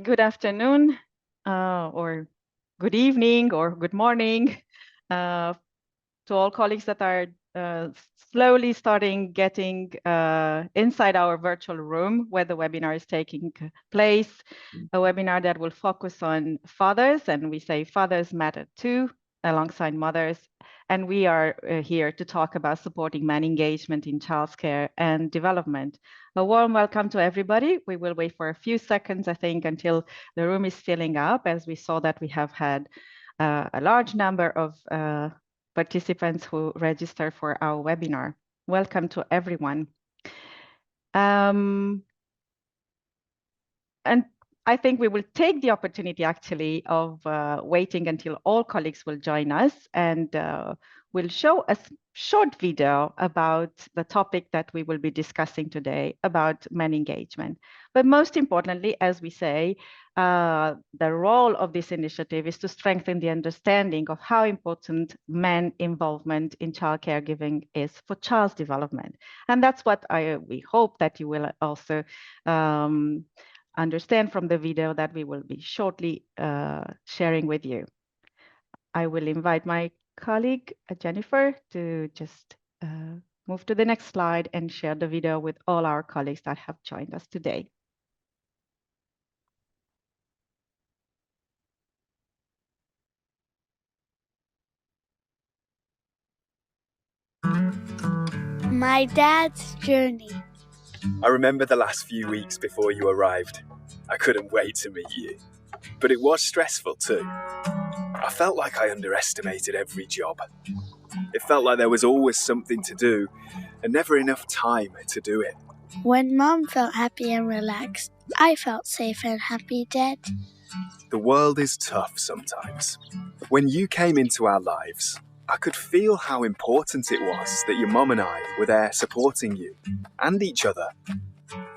Good afternoon, or good evening, or good morning to all colleagues that are slowly starting getting inside our virtual room where the webinar is taking place, a webinar that will focus on fathers, and we say fathers matter too, alongside mothers. And we are here to talk about supporting man engagement in childcare and development. A warm welcome to everybody. We will wait for a few seconds, I think, until the room is filling up, as we saw that we have had a large number of participants who register for our webinar. Welcome to everyone. And I think we will take the opportunity actually of waiting until all colleagues will join us, and we'll show a short video about the topic that we will be discussing today about men engagement. But most importantly, as we say, the role of this initiative is to strengthen the understanding of how important men involvement in child caregiving is for child's development. And that's what we hope that you will also understand from the video that we will be shortly sharing with you. I will invite my colleague, Jennifer, to just move to the next slide and share the video with all our colleagues that have joined us today. My dad's journey. I remember the last few weeks before you arrived. I couldn't wait to meet you. But it was stressful too. I felt like I underestimated every job. It felt like there was always something to do and never enough time to do it. When Mom felt happy and relaxed, I felt safe and happy, Dad. The world is tough sometimes. When you came into our lives, I could feel how important it was that your mum and I were there supporting you and each other.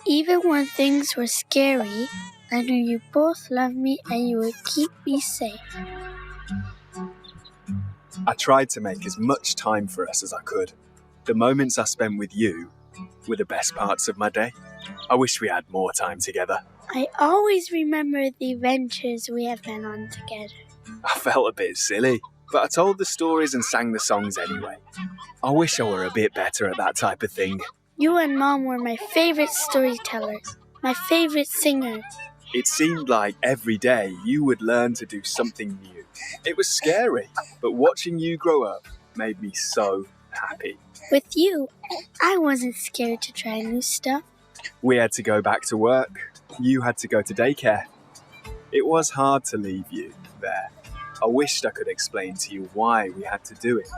Even when things were scary, I knew you both loved me and you would keep me safe. I tried to make as much time for us as I could. The moments I spent with you were the best parts of my day. I wish we had more time together. I always remember the adventures we have been on together. I felt a bit silly, but I told the stories and sang the songs anyway. I wish I were a bit better at that type of thing. You and Mom were my favorite storytellers, my favorite singers. It seemed like every day you would learn to do something new. It was scary, but watching you grow up made me so happy. With you, I wasn't scared to try new stuff. We had to go back to work. You had to go to daycare. It was hard to leave you there. I wished I could explain to you why we had to do it.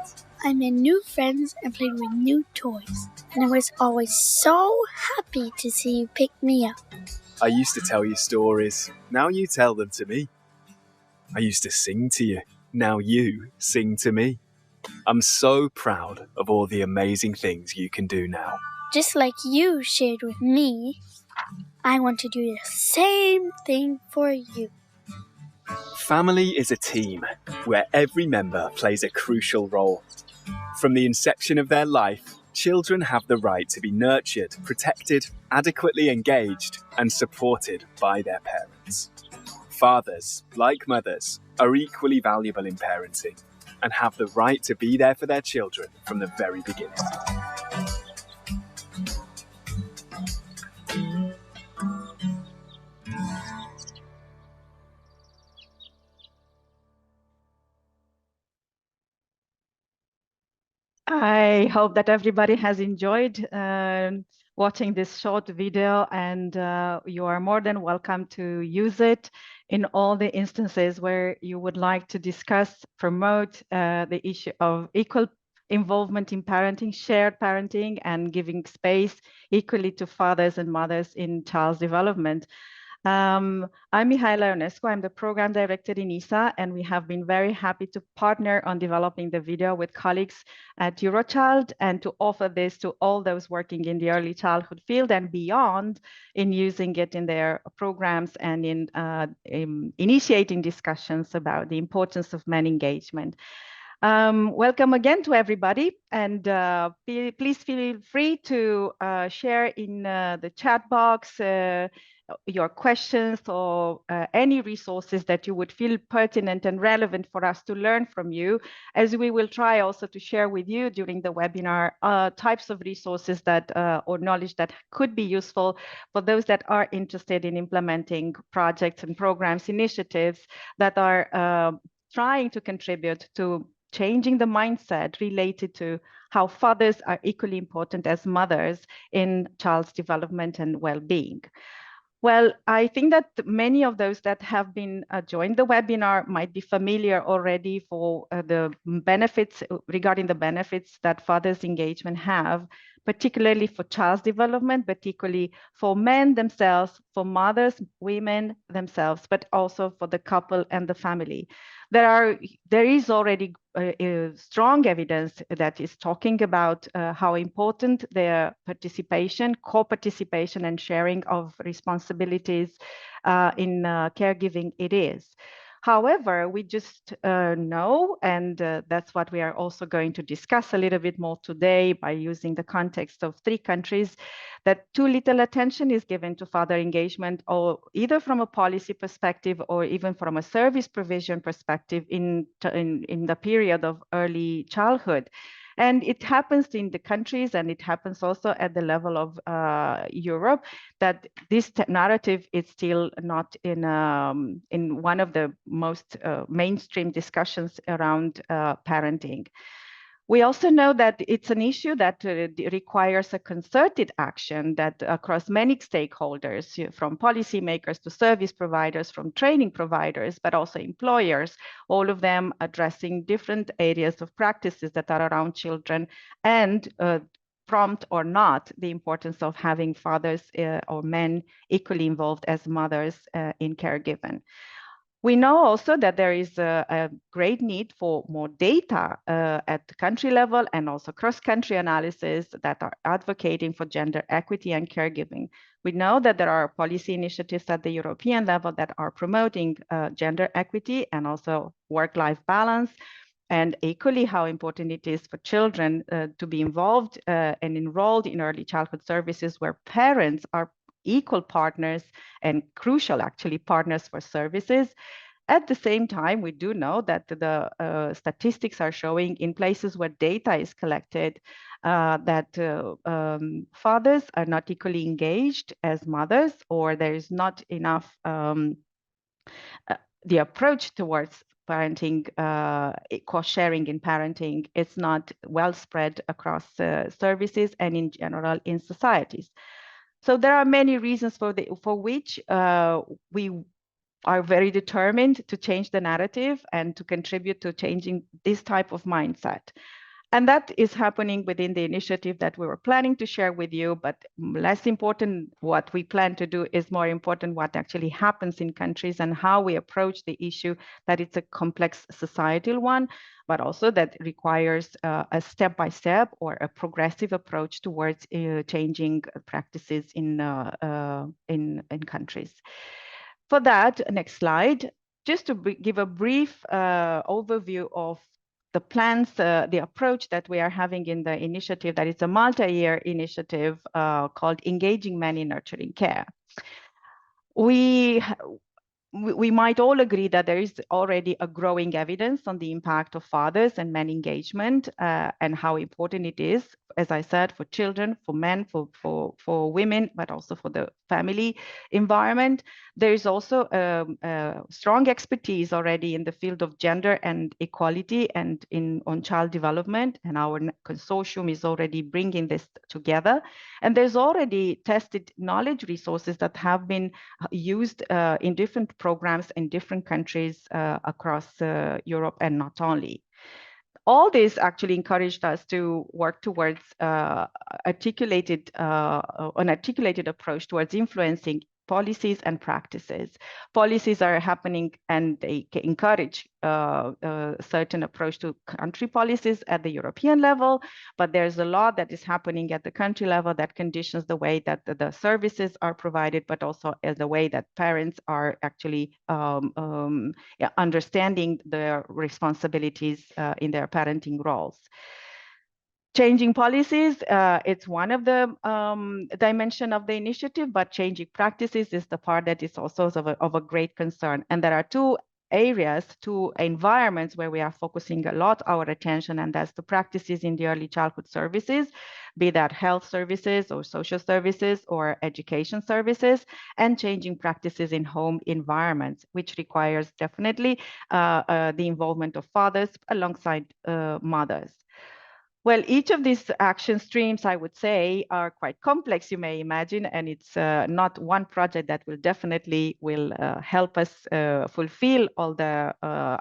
I made new friends and played with new toys, and I was always so happy to see you pick me up. I used to tell you stories. Now you tell them to me. I used to sing to you. Now you sing to me. I'm so proud of all the amazing things you can do now. Just like you shared with me, I want to do the same thing for you. Family is a team where every member plays a crucial role. From the inception of their life, children have the right to be nurtured, protected, adequately engaged, and supported by their parents. Fathers, like mothers, are equally valuable in parenting and have the right to be there for their children from the very beginning. I hope that everybody has enjoyed watching this short video, and you are more than welcome to use it in all the instances where you would like to discuss, promote the issue of equal involvement in parenting, shared parenting, and giving space equally to fathers and mothers in child's development. I'm Mihaela Ionescu. I'm the program director in ESA, and we have been very happy to partner on developing the video with colleagues at Eurochild and to offer this to all those working in the early childhood field and beyond in using it in their programs and in initiating discussions about the importance of men engagement. Welcome again to everybody, and please feel free to share in the chat box your questions or any resources that you would feel pertinent and relevant for us to learn from you, as we will try also to share with you during the webinar types of resources that or knowledge that could be useful for those that are interested in implementing projects and programs, initiatives that are trying to contribute to changing the mindset related to how fathers are equally important as mothers in child's development and well-being. Well, I think that many of those that have been joined the webinar might be familiar already for the benefits regarding the benefits that fathers' engagement have, particularly for child's development, but equally for men themselves, for mothers, women themselves, but also for the couple and the family. There is already strong evidence that is talking about how important their participation, co-participation and sharing of responsibilities in caregiving it is. However, we just know, and that's what we are also going to discuss a little bit more today by using the context of 3 countries, that too little attention is given to father engagement, or either from a policy perspective or even from a service provision perspective in the period of early childhood. And it happens in the countries, and it happens also at the level of Europe, that this narrative is still not in one of the most mainstream discussions around parenting. We also know that it's an issue that requires a concerted action that across many stakeholders, from policymakers to service providers, from training providers, but also employers, all of them addressing different areas of practices that are around children and prompt or not the importance of having fathers or men equally involved as mothers in caregiving. We know also that there is a great need for more data at the country level and also cross-country analysis that are advocating for gender equity and caregiving. We know that there are policy initiatives at the European level that are promoting gender equity and also work-life balance, and equally how important it is for children to be involved and enrolled in early childhood services where parents are equal partners and crucial actually partners for services. At the same time, we do know that the statistics are showing in places where data is collected that fathers are not equally engaged as mothers, or there is not enough the approach towards parenting, cost sharing in parenting is not well spread across services and in general in societies. So there are many reasons for which we are very determined to change the narrative and to contribute to changing this type of mindset. And that is happening within the initiative that we were planning to share with you, but less important what we plan to do is more important what actually happens in countries and how we approach the issue, that it's a complex societal one, but also that requires a step-by-step or a progressive approach towards changing practices in countries. For that, next slide, just to give a brief overview of the plans, the approach that we are having in the initiative, that is a multi-year initiative called Engaging Men in Nurturing Care. We might all agree that there is already a growing evidence on the impact of fathers and men engagement and how important it is, as I said, for children, for men, for women, but also for the family environment. There is also strong expertise already in the field of gender and equality and on child development, and our consortium is already bringing this together. And there's already tested knowledge resources that have been used in different programs in different countries across Europe and not only. All this actually encouraged us to work towards an articulated approach towards influencing policies and practices. Policies are happening and they encourage a certain approach to country policies at the European level, but there's a lot that is happening at the country level that conditions the way that the services are provided, but also as the way that parents are actually understanding their responsibilities in their parenting roles. Changing policies, it's one of the dimension of the initiative, but changing practices is the part that is also of a great concern. And there are two areas, two environments where we are focusing a lot our attention, and that's the practices in the early childhood services, be that health services or social services or education services, and changing practices in home environments, which requires definitely the involvement of fathers alongside mothers. Well, each of these action streams, I would say, are quite complex, you may imagine, and it's not one project that will definitely help us fulfill all the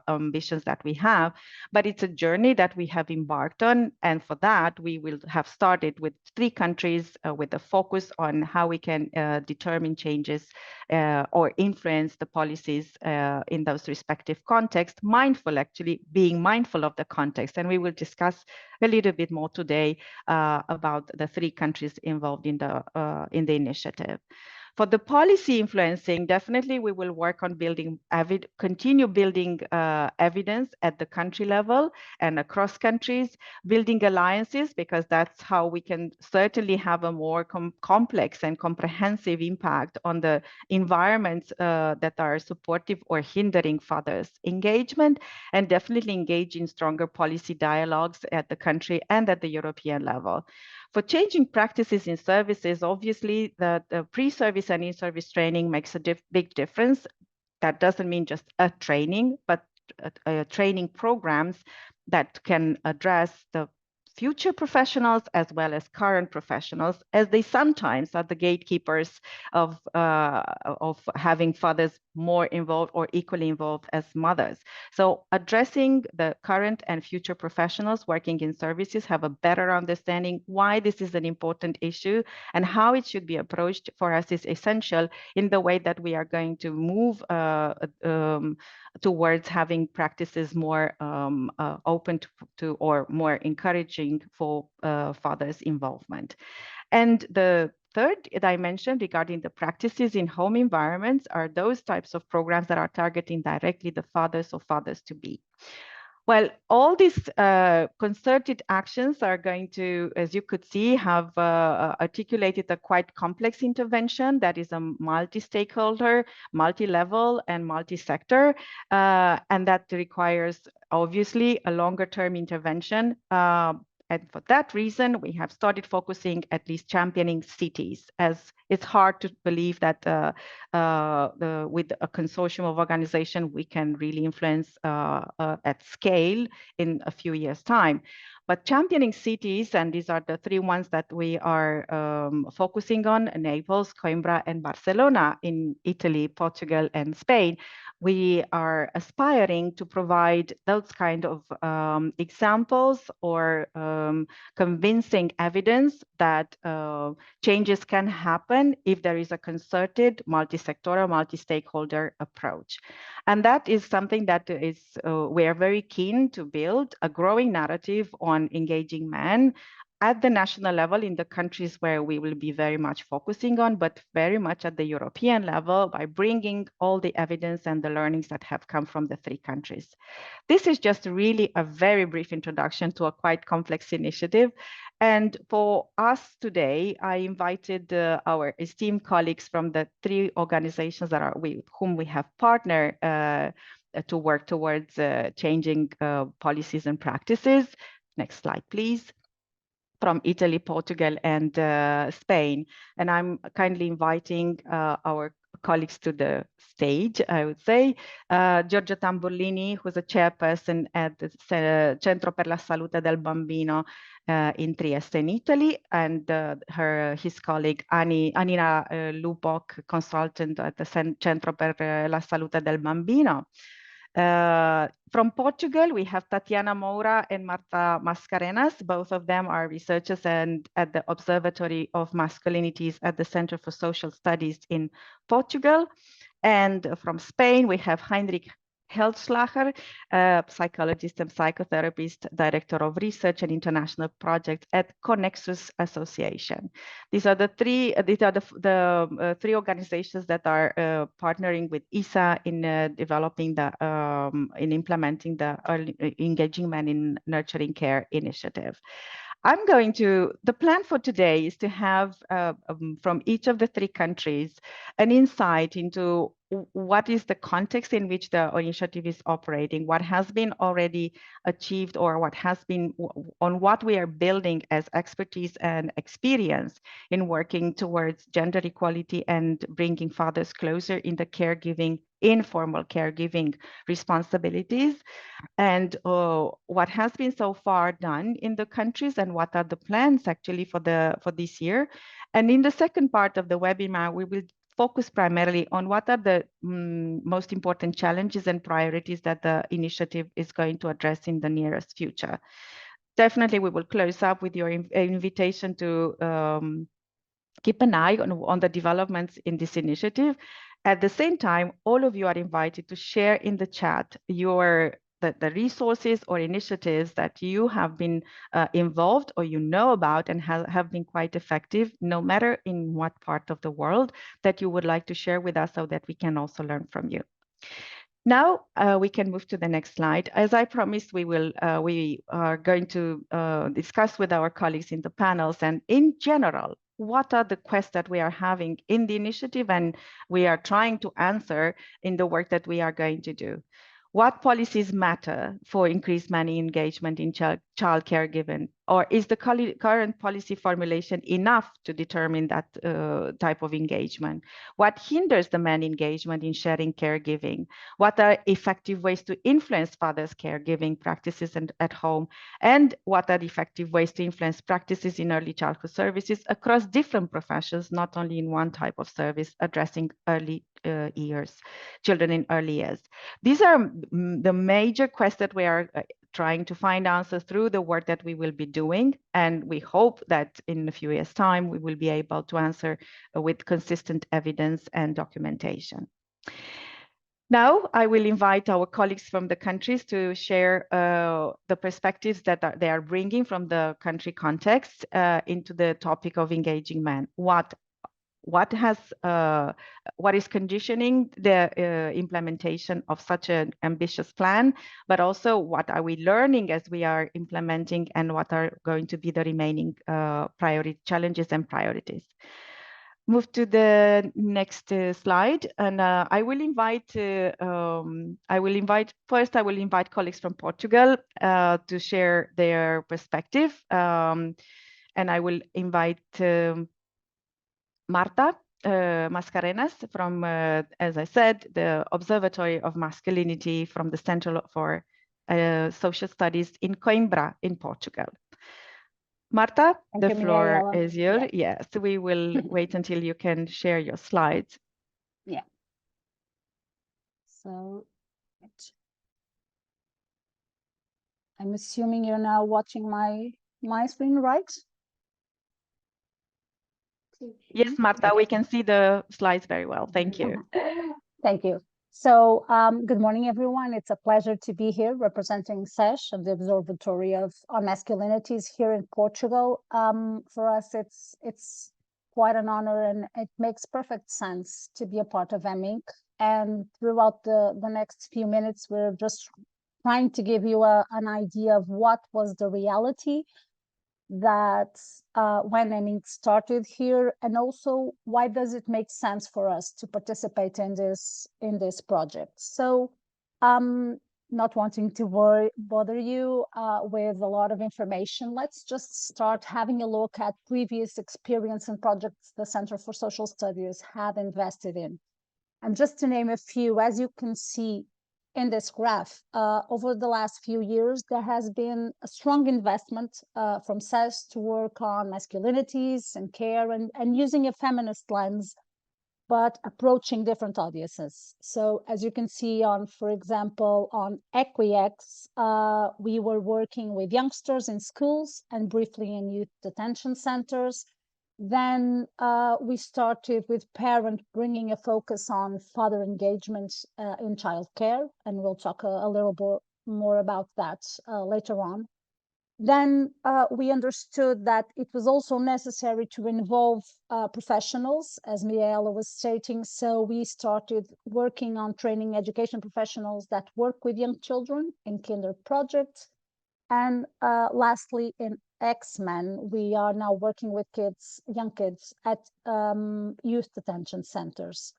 ambitions that we have, but it's a journey that we have embarked on, and for that, we will have started with 3 countries with a focus on how we can determine changes or influence the policies in those respective contexts, being mindful of the context, and we will discuss a little bit more today about the 3 countries involved in the initiative. For the policy influencing, definitely we will work on continue building evidence at the country level and across countries, building alliances, because that's how we can certainly have a more complex and comprehensive impact on the environments that are supportive or hindering fathers' engagement, and definitely engage in stronger policy dialogues at the country and at the European level. For changing practices in services, obviously the pre-service and in-service training makes a big difference. That doesn't mean just a training, but training programs that can address the future professionals as well as current professionals, as they sometimes are the gatekeepers of having fathers more involved or equally involved as mothers. So addressing the current and future professionals working in services have a better understanding why this is an important issue and how it should be approached for us is essential in the way that we are going to move towards having practices more open to or more encouraging for fathers' involvement. And the third dimension regarding the practices in home environments are those types of programs that are targeting directly the fathers or fathers-to-be. Well, all these concerted actions are going to, as you could see, have articulated a quite complex intervention that is a multi-stakeholder, multi-level, and multi-sector, and that requires, obviously, a longer-term intervention. And for that reason, we have started focusing at least championing cities, as it's hard to believe that with a consortium of organizations, we can really influence at scale in a few years' time. But championing cities, and these are the 3 ones that we are focusing on, Naples, Coimbra, and Barcelona in Italy, Portugal, and Spain. We are aspiring to provide those kind of examples or convincing evidence that changes can happen if there is a concerted, multi-sectoral, multi-stakeholder approach. And that is something that is we are very keen to build a growing narrative on engaging men at the national level in the countries where we will be very much focusing on, but very much at the European level by bringing all the evidence and the learnings that have come from the 3 countries. This is just really a very brief introduction to a quite complex initiative. And for us today, I invited our esteemed colleagues from the 3 organizations that are with whom we have partnered to work towards changing policies and practices. Next slide, please. From Italy, Portugal, and Spain. And I'm kindly inviting our colleagues to the stage, I would say. Giorgia Tamburlini, who's a chairperson at the Centro per la Salute del Bambino in Trieste, in Italy, and his colleague Anina Lubok, consultant at the Centro per la Salute del Bambino. From Portugal, we have Tatiana Moura and Marta Mascarenas. Both of them are researchers and at the Observatory of Masculinities at the Center for Social Studies in Portugal. And from Spain, we have Heinrich Heldschlager, psychologist and psychotherapist, director of research and international projects at Connexus Association. These are the 3 3 organizations that are partnering with ISA in developing in implementing the early engaging men in nurturing care initiative. The plan for today is to have from each of the three countries an insight into what is the context in which the initiative is operating, what has been already achieved, or what has been on what we are building as expertise and experience in working towards gender equality and bringing fathers closer in the caregiving, informal caregiving responsibilities, and what has been so far done in the countries and what are the plans actually for this year. And in the second part of the webinar, we will focus primarily on what are the most important challenges and priorities that the initiative is going to address in the nearest future. Definitely, we will close up with your invitation to keep an eye on the developments in this initiative. At the same time, all of you are invited to share in the chat the resources or initiatives that you have been involved or you know about and have been quite effective, no matter in what part of the world, that you would like to share with us so that we can also learn from you. Now we can move to the next slide. As I promised, we are going to discuss with our colleagues in the panels, and in general, what are the quests that we are having in the initiative and we are trying to answer in the work that we are going to do. What policies matter for increased money engagement in child caregiving? Or is the current policy formulation enough to determine that type of engagement? What hinders the man engagement in sharing caregiving? What are effective ways to influence fathers' caregiving practices at home? And what are effective ways to influence practices in early childhood services across different professions, not only in one type of service addressing early children in early years? These are the major questions that we are trying to find answers through the work that we will be doing. And we hope that in a few years' time, we will be able to answer with consistent evidence and documentation. Now, I will invite our colleagues from the countries to share the perspectives that they are bringing from the country context into the topic of engaging men. What is conditioning the implementation of such an ambitious plan, but also what are we learning as we are implementing and what are going to be the remaining challenges and priorities. Move to the next slide, and I will invite colleagues from Portugal to share their perspective, and I will invite Marta Mascarenas from, as I said, the Observatory of Masculinity from the Center for Social Studies in Coimbra in Portugal. Marta, the floor is yours. Yeah. Yes, we will wait until you can share your slides. Yeah. So I'm assuming you're now watching my screen, right? Yes, Marta, we can see the slides very well. Thank you. Thank you. So good morning, everyone. It's a pleasure to be here representing SESH of the Observatory on Masculinities here in Portugal. For us, it's quite an honor, and it makes perfect sense to be a part of EMiNC. And throughout the next few minutes, we're just trying to give you an idea of what was the reality that when EMiNC started here, and also why does it make sense for us to participate in this project. So not wanting to bother you with a lot of information, let's just start having a look at previous experience and projects the Center for Social Studies had invested in. And just to name a few, as you can see in this graph, over the last few years, there has been a strong investment from SES to work on masculinities and care and using a feminist lens, but approaching different audiences. So as you can see on, for example, on EquiX, we were working with youngsters in schools and briefly in youth detention centers. Then we started with parent bringing a focus on father engagement in childcare, and we'll talk a little bit more about that later on. Then we understood that it was also necessary to involve professionals, as Miela was stating. So we started working on training education professionals that work with young children in kinder projects. And lastly, in X-Men, we are now working with young kids at youth detention centers.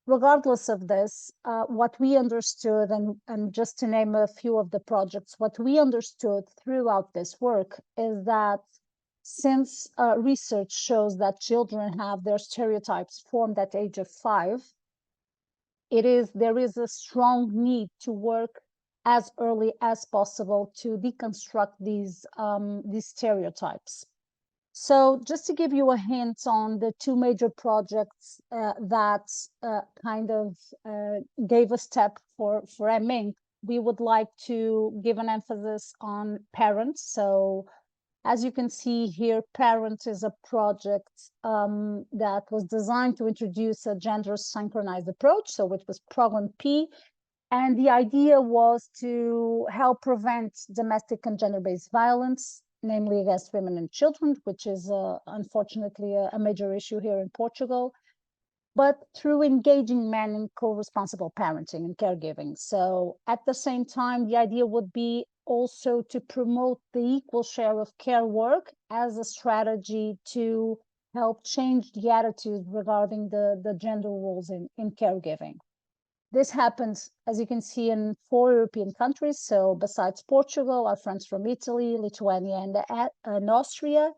Regardless of this, what we understood, and just to name a few of the projects, what we understood throughout this work is that since research shows that children have their stereotypes formed at age of 5, there is a strong need to work as early as possible to deconstruct these stereotypes. So just to give you a hint on the two major projects that kind of gave a step for EMiNC, we would like to give an emphasis on parents. So as you can see here, Parent is a project that was designed to introduce a gender synchronized approach. So it was Program P. And the idea was to help prevent domestic and gender-based violence, namely against women and children, which is unfortunately a major issue here in Portugal, but through engaging men in co-responsible parenting and caregiving. So at the same time, the idea would be also to promote the equal share of care work as a strategy to help change the attitude regarding the gender roles in caregiving. This happens, as you can see, in 4 European countries. So besides Portugal, our friends from Italy, Lithuania, and Austria.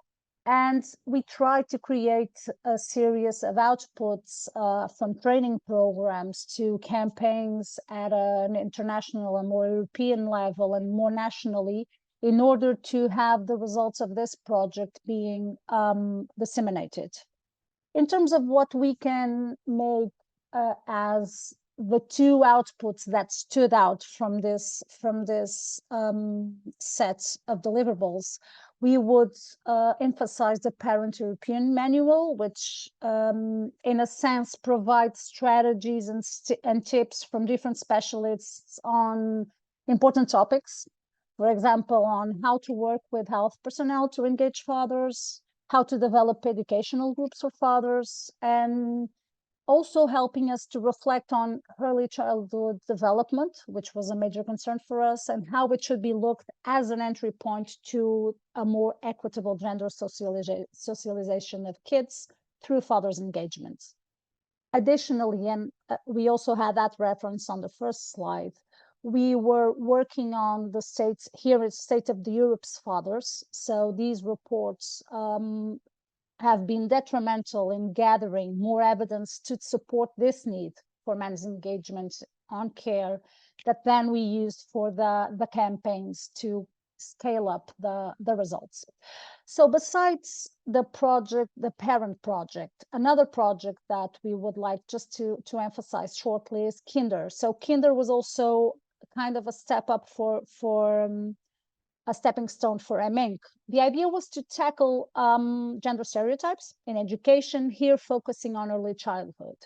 And we try to create a series of outputs from training programs to campaigns at an international and more European level and more nationally, in order to have the results of this project being disseminated. In terms of what we can make as the two outputs that stood out from this set of deliverables, we would emphasize the Parent European Manual, which in a sense provides strategies and tips from different specialists on important topics. For example, on how to work with health personnel to engage fathers, how to develop educational groups for fathers, and also helping us to reflect on early childhood development, which was a major concern for us, and how it should be looked as an entry point to a more equitable gender socialization of kids through fathers' engagement. Additionally, and we also had that reference on the first slide, we were working on the states, here is State of the Europe's Fathers. So these reports have been detrimental in gathering more evidence to support this need for men's engagement on care, that then we used for the campaigns to scale up the results. So besides the project, the Parent project, another project that we would like just to emphasize shortly is Kinder. So Kinder was also kind of a step up for a stepping stone for EMiNC. The idea was to tackle gender stereotypes in education, here focusing on early childhood.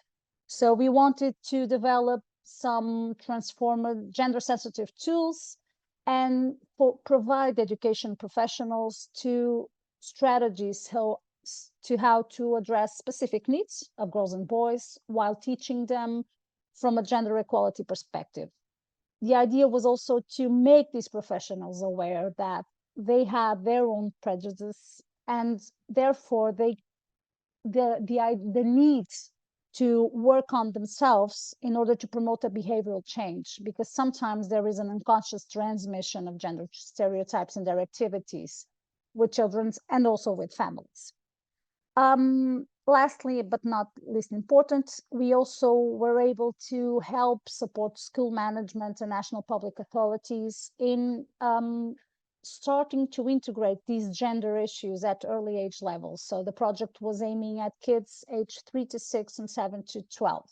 So we wanted to develop some transformer gender-sensitive tools and provide education professionals to strategies to how to address specific needs of girls and boys while teaching them from a gender equality perspective. The idea was also to make these professionals aware that they had their own prejudice, and therefore the need to work on themselves in order to promote a behavioral change, because sometimes there is an unconscious transmission of gender stereotypes in their activities with children and also with families. Lastly, but not least important, we also were able to help support school management and national public authorities in starting to integrate these gender issues at early age levels. So the project was aiming at kids aged 3 to 6 and 7 to 12.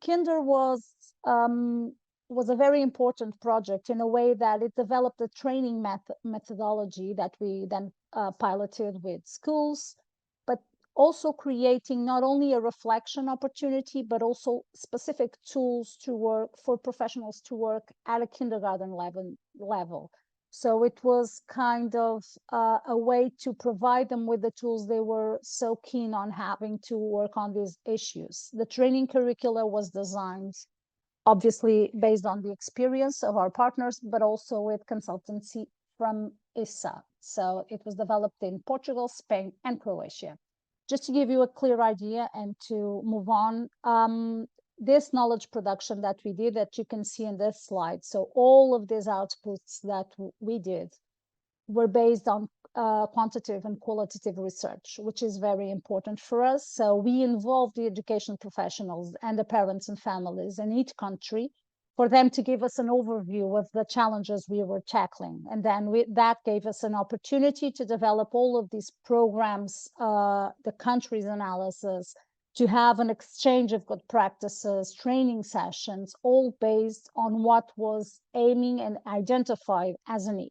Kinder was a very important project in a way that it developed a training methodology that we then piloted with schools, but also creating not only a reflection opportunity, but also specific tools to work for professionals to work at a kindergarten level. So it was kind of a way to provide them with the tools they were so keen on having to work on these issues. The training curricula was designed obviously based on the experience of our partners, but also with consultancy from ISA. So it was developed in Portugal, Spain, and Croatia. Just to give you a clear idea and to move on, this knowledge production that we did, that you can see in this slide, so all of these outputs that we did were based on quantitative and qualitative research, which is very important for us. So we involved the education professionals and the parents and families in each country for them to give us an overview of the challenges we were tackling. And then that gave us an opportunity to develop all of these programs, the countries analysis, to have an exchange of good practices, training sessions, all based on what was aiming and identified as a need.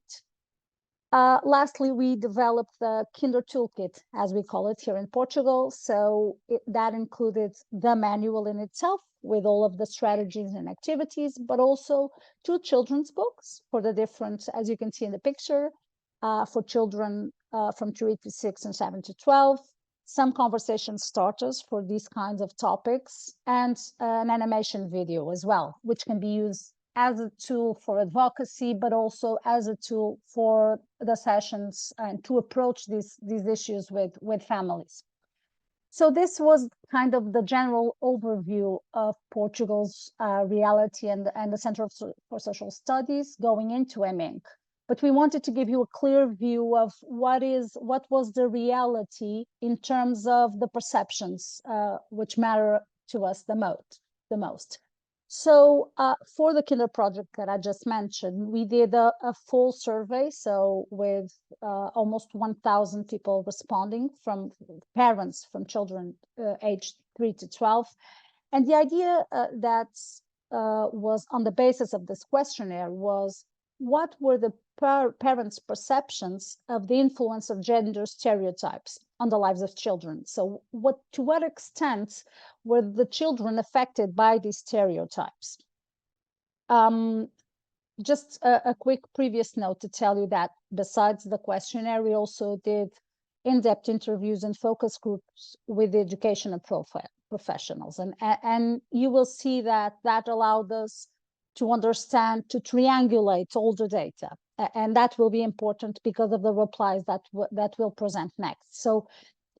Lastly, we developed the Kinder Toolkit, as we call it here in Portugal. So that included the manual in itself with all of the strategies and activities, but also 2 children's books for the different, as you can see in the picture, for children from 3 to 6 and 7 to 12, some conversation starters for these kinds of topics, and an animation video as well, which can be used as a tool for advocacy, but also as a tool for the sessions and to approach these issues with families. So this was kind of the general overview of Portugal's reality and the Center for Social Studies going into EMiNC. But we wanted to give you a clear view of what was the reality in terms of the perceptions which matter to us the most. So for the Kinder project that I just mentioned, we did a full survey, so with almost 1,000 people responding, from parents from children aged 3 to 12. And the idea that was on the basis of this questionnaire was, what were the parents' perceptions of the influence of gender stereotypes on the lives of children? So to what extent were the children affected by these stereotypes? Just a quick previous note to tell you that besides the questionnaire, we also did in-depth interviews and focus groups with the education and professionals. And you will see that allowed us to understand, to triangulate all the data. And that will be important because of the replies that we'll present next. So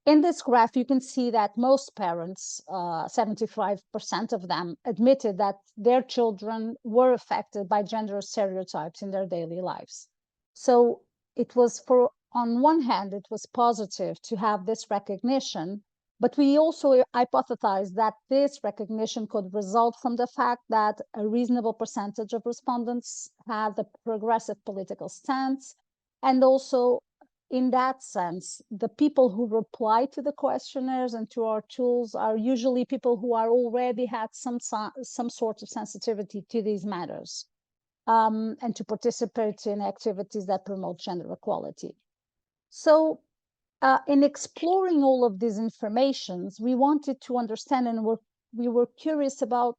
in this graph, you can see that most parents, 75% of them, admitted that their children were affected by gender stereotypes in their daily lives. So it was, on one hand, it was positive to have this recognition, but we also hypothesized that this recognition could result from the fact that a reasonable percentage of respondents had a progressive political stance. And also, in that sense, the people who reply to the questionnaires and to our tools are usually people who are already had some sort of sensitivity to these matters, and to participate in activities that promote gender equality. So in exploring all of these informations, we wanted to understand, and we were curious about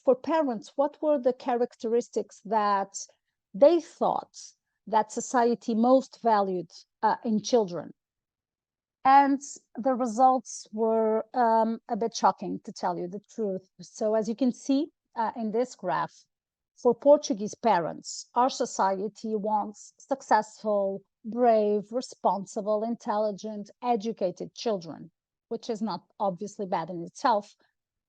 for parents, what were the characteristics that they thought that society most valued in children. And the results were a bit shocking, to tell you the truth. So as you can see in this graph, for Portuguese parents, our society wants successful, brave, responsible, intelligent, educated children, which is not obviously bad in itself.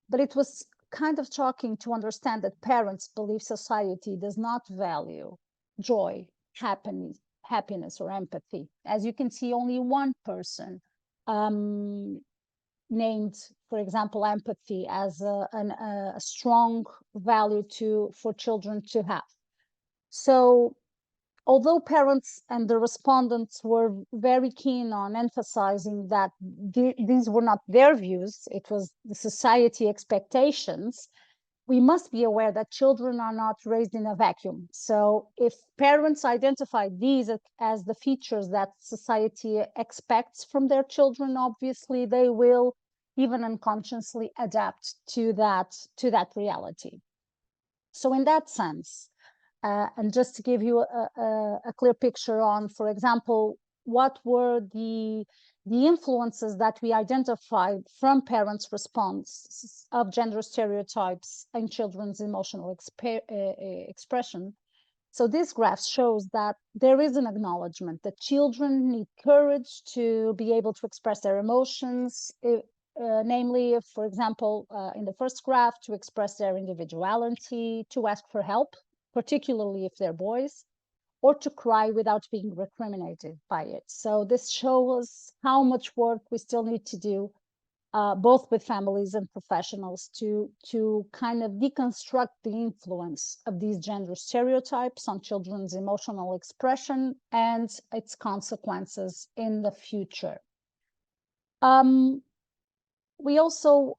But it was kind of shocking to understand that parents believe society does not value joy, happiness, or empathy. As you can see, only one person named, for example, empathy as a strong value for children to have. So although parents and the respondents were very keen on emphasizing that these were not their views, it was the society expectations, we must be aware that children are not raised in a vacuum. So if parents identify these as the features that society expects from their children, obviously they will, even unconsciously, adapt to that reality. So in that sense, and just to give you a clear picture on, for example, what were the influences that we identified from parents' response of gender stereotypes in children's emotional expression. So this graph shows that there is an acknowledgement that children need courage to be able to express their emotions, namely, if, for example, in the first graph, to express their individuality, to ask for help, particularly if they're boys, or to cry without being recriminated by it. So this shows how much work we still need to do, both with families and professionals, to kind of deconstruct the influence of these gender stereotypes on children's emotional expression and its consequences in the future. We also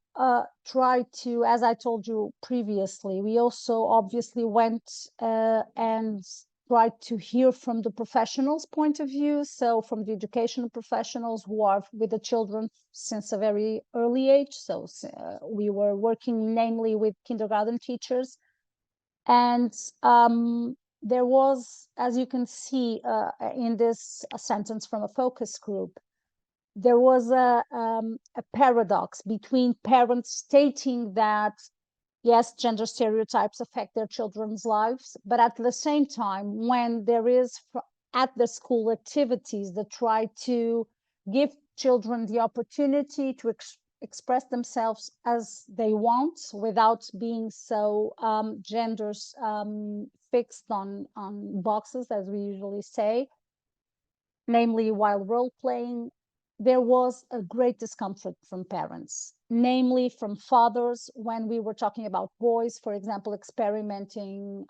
tried to, as I told you previously, we also obviously went and tried to hear from the professionals' point of view. So from the educational professionals who are with the children since a very early age. So we were working namely with kindergarten teachers. And there was, as you can see in this sentence from a focus group, there was a paradox between parents stating that, yes, gender stereotypes affect their children's lives, but at the same time, when there is at the school activities that try to give children the opportunity to express themselves as they want without being so genders fixed on boxes, as we usually say, namely while role playing, there was a great discomfort from parents, namely from fathers when we were talking about boys, for example, experimenting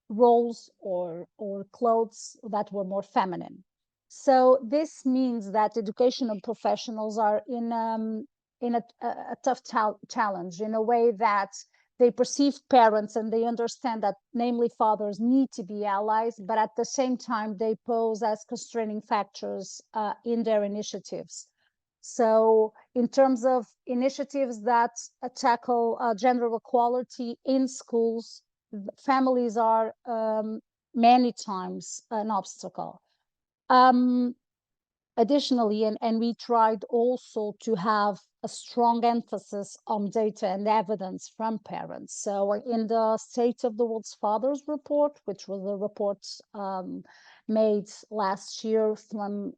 roles or clothes that were more feminine. So this means that educational professionals are in a tough challenge, in a way that they perceive parents and they understand that namely fathers need to be allies, but at the same time they pose as constraining factors in their initiatives. So in terms of initiatives that tackle gender equality in schools, families are many times an obstacle. Additionally, and we tried also to have a strong emphasis on data and evidence from parents. So in the State of the World's Fathers report, which was a report made last year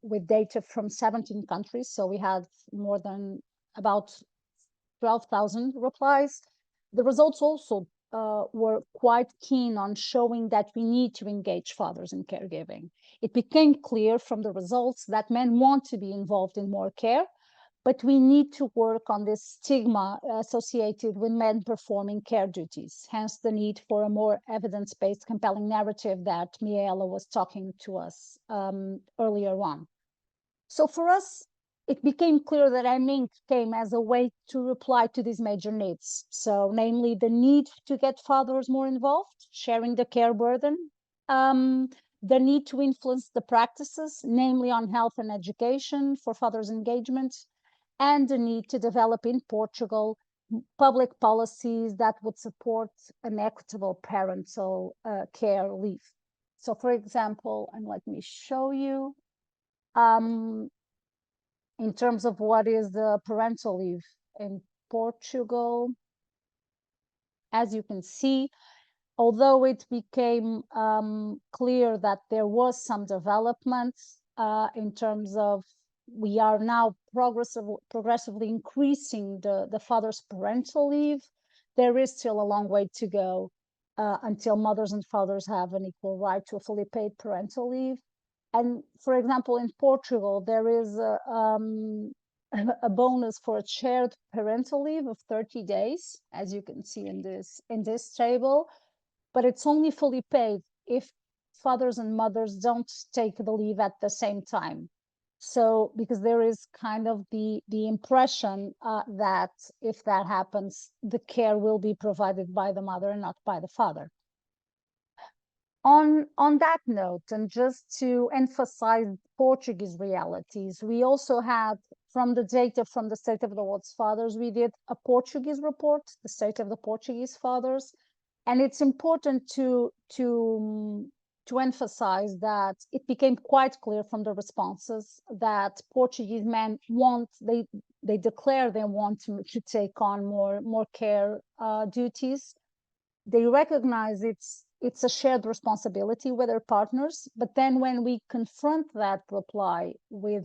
with data from 17 countries, so we had more than about 12,000 replies. The results also were quite keen on showing that we need to engage fathers in caregiving. It became clear from the results that men want to be involved in more care, but we need to work on this stigma associated with men performing care duties, hence the need for a more evidence-based, compelling narrative that Miela was talking to us earlier on. So for us, it became clear that EMiNC came as a way to reply to these major needs. So namely the need to get fathers more involved, sharing the care burden, the need to influence the practices, namely on health and education for fathers' engagement, and the need to develop in Portugal public policies that would support an equitable parental care leave. So for example, and let me show you, in terms of what is the parental leave in Portugal, as you can see, although it became clear that there was some development in terms of we are now progressively increasing the father's parental leave, there is still a long way to go until mothers and fathers have an equal right to a fully paid parental leave. And for example, in Portugal, there is a bonus for a shared parental leave of 30 days, as you can see in this table, but it's only fully paid if fathers and mothers don't take the leave at the same time. So because there is kind of the impression that if that happens, the care will be provided by the mother and not by the father. On that note, and just to emphasize Portuguese realities, we also had, from the data from the State of the World's Fathers, we did a Portuguese report, the State of the Portuguese Fathers, and it's important to emphasize that it became quite clear from the responses that Portuguese men they declare they want to take on more care duties. They recognize it's a shared responsibility with their partners. But then when we confront that reply with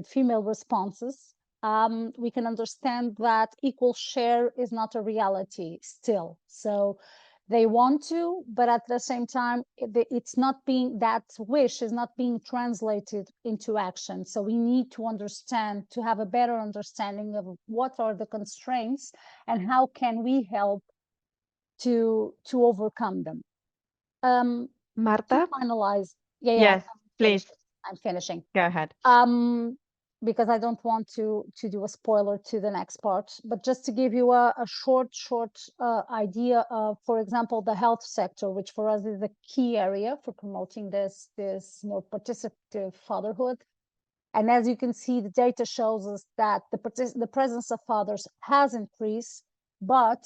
female responses, we can understand that equal share is not a reality still. So they want to, but at the same time, it's not being, that wish is not being translated into action. So we need to understand, to have a better understanding of what are the constraints and how can we help to overcome them. Marta? To finalize, Yes, please. I'm finishing. Go ahead. Because I don't want to do a spoiler to the next part, but just to give you a short idea of, for example, the health sector, which for us is a key area for promoting this more participative fatherhood. And as you can see, the data shows us that the presence of fathers has increased, but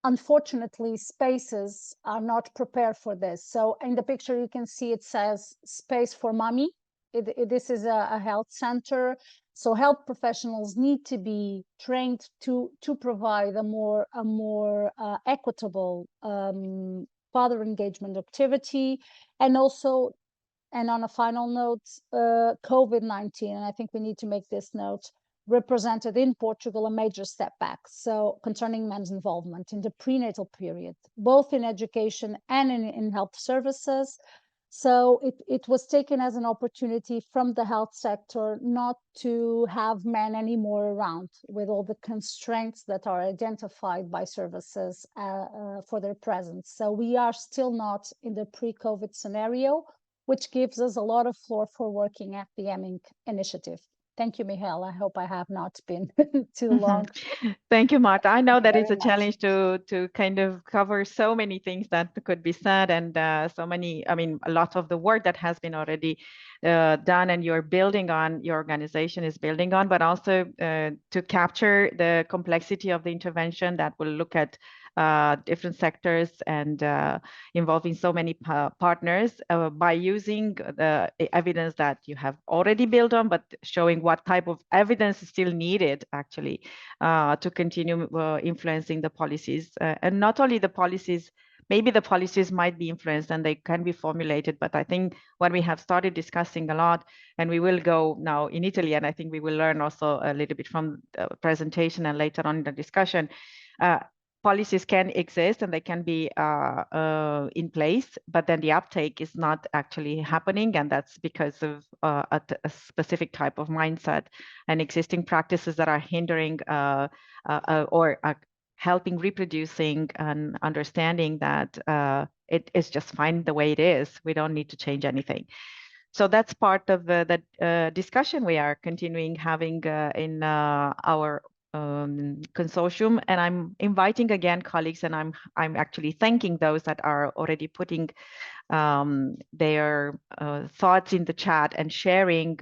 unfortunately, spaces are not prepared for this. So in the picture, you can see it says space for mommy. This is a health center. So health professionals need to be trained to provide a more equitable father engagement activity. And also, and on a final note, COVID-19, and I think we need to make this note, represented in Portugal a major step back. So concerning men's involvement in the prenatal period, both in education and in health services. So it was taken as an opportunity from the health sector not to have men anymore around, with all the constraints that are identified by services for their presence. So we are still not in the pre-COVID scenario, which gives us a lot of floor for working at the EMiNC initiative. Thank you, Michael. I hope I have not been too long. Thank you, Marta. I know that it's a Very much. challenge to kind of cover so many things that could be said, and so many, I mean, a lot of the work that has been already done and you're building on, your organization is building on, but also to capture the complexity of the intervention that will look at different sectors and involving so many partners by using the evidence that you have already built on, but showing what type of evidence is still needed actually to continue influencing the policies. And not only the policies, maybe the policies might be influenced and they can be formulated, but I think what we have started discussing a lot, and we will go now in Italy, and I think we will learn also a little bit from the presentation and later on in the discussion, policies can exist and they can be in place, but then the uptake is not actually happening. And that's because of a specific type of mindset and existing practices that are hindering or helping reproducing and understanding that it is just fine the way it is. We don't need to change anything. So that's part of the discussion we are continuing having in our consortium, and I'm inviting again colleagues, and I'm actually thanking those that are already putting their thoughts in the chat and sharing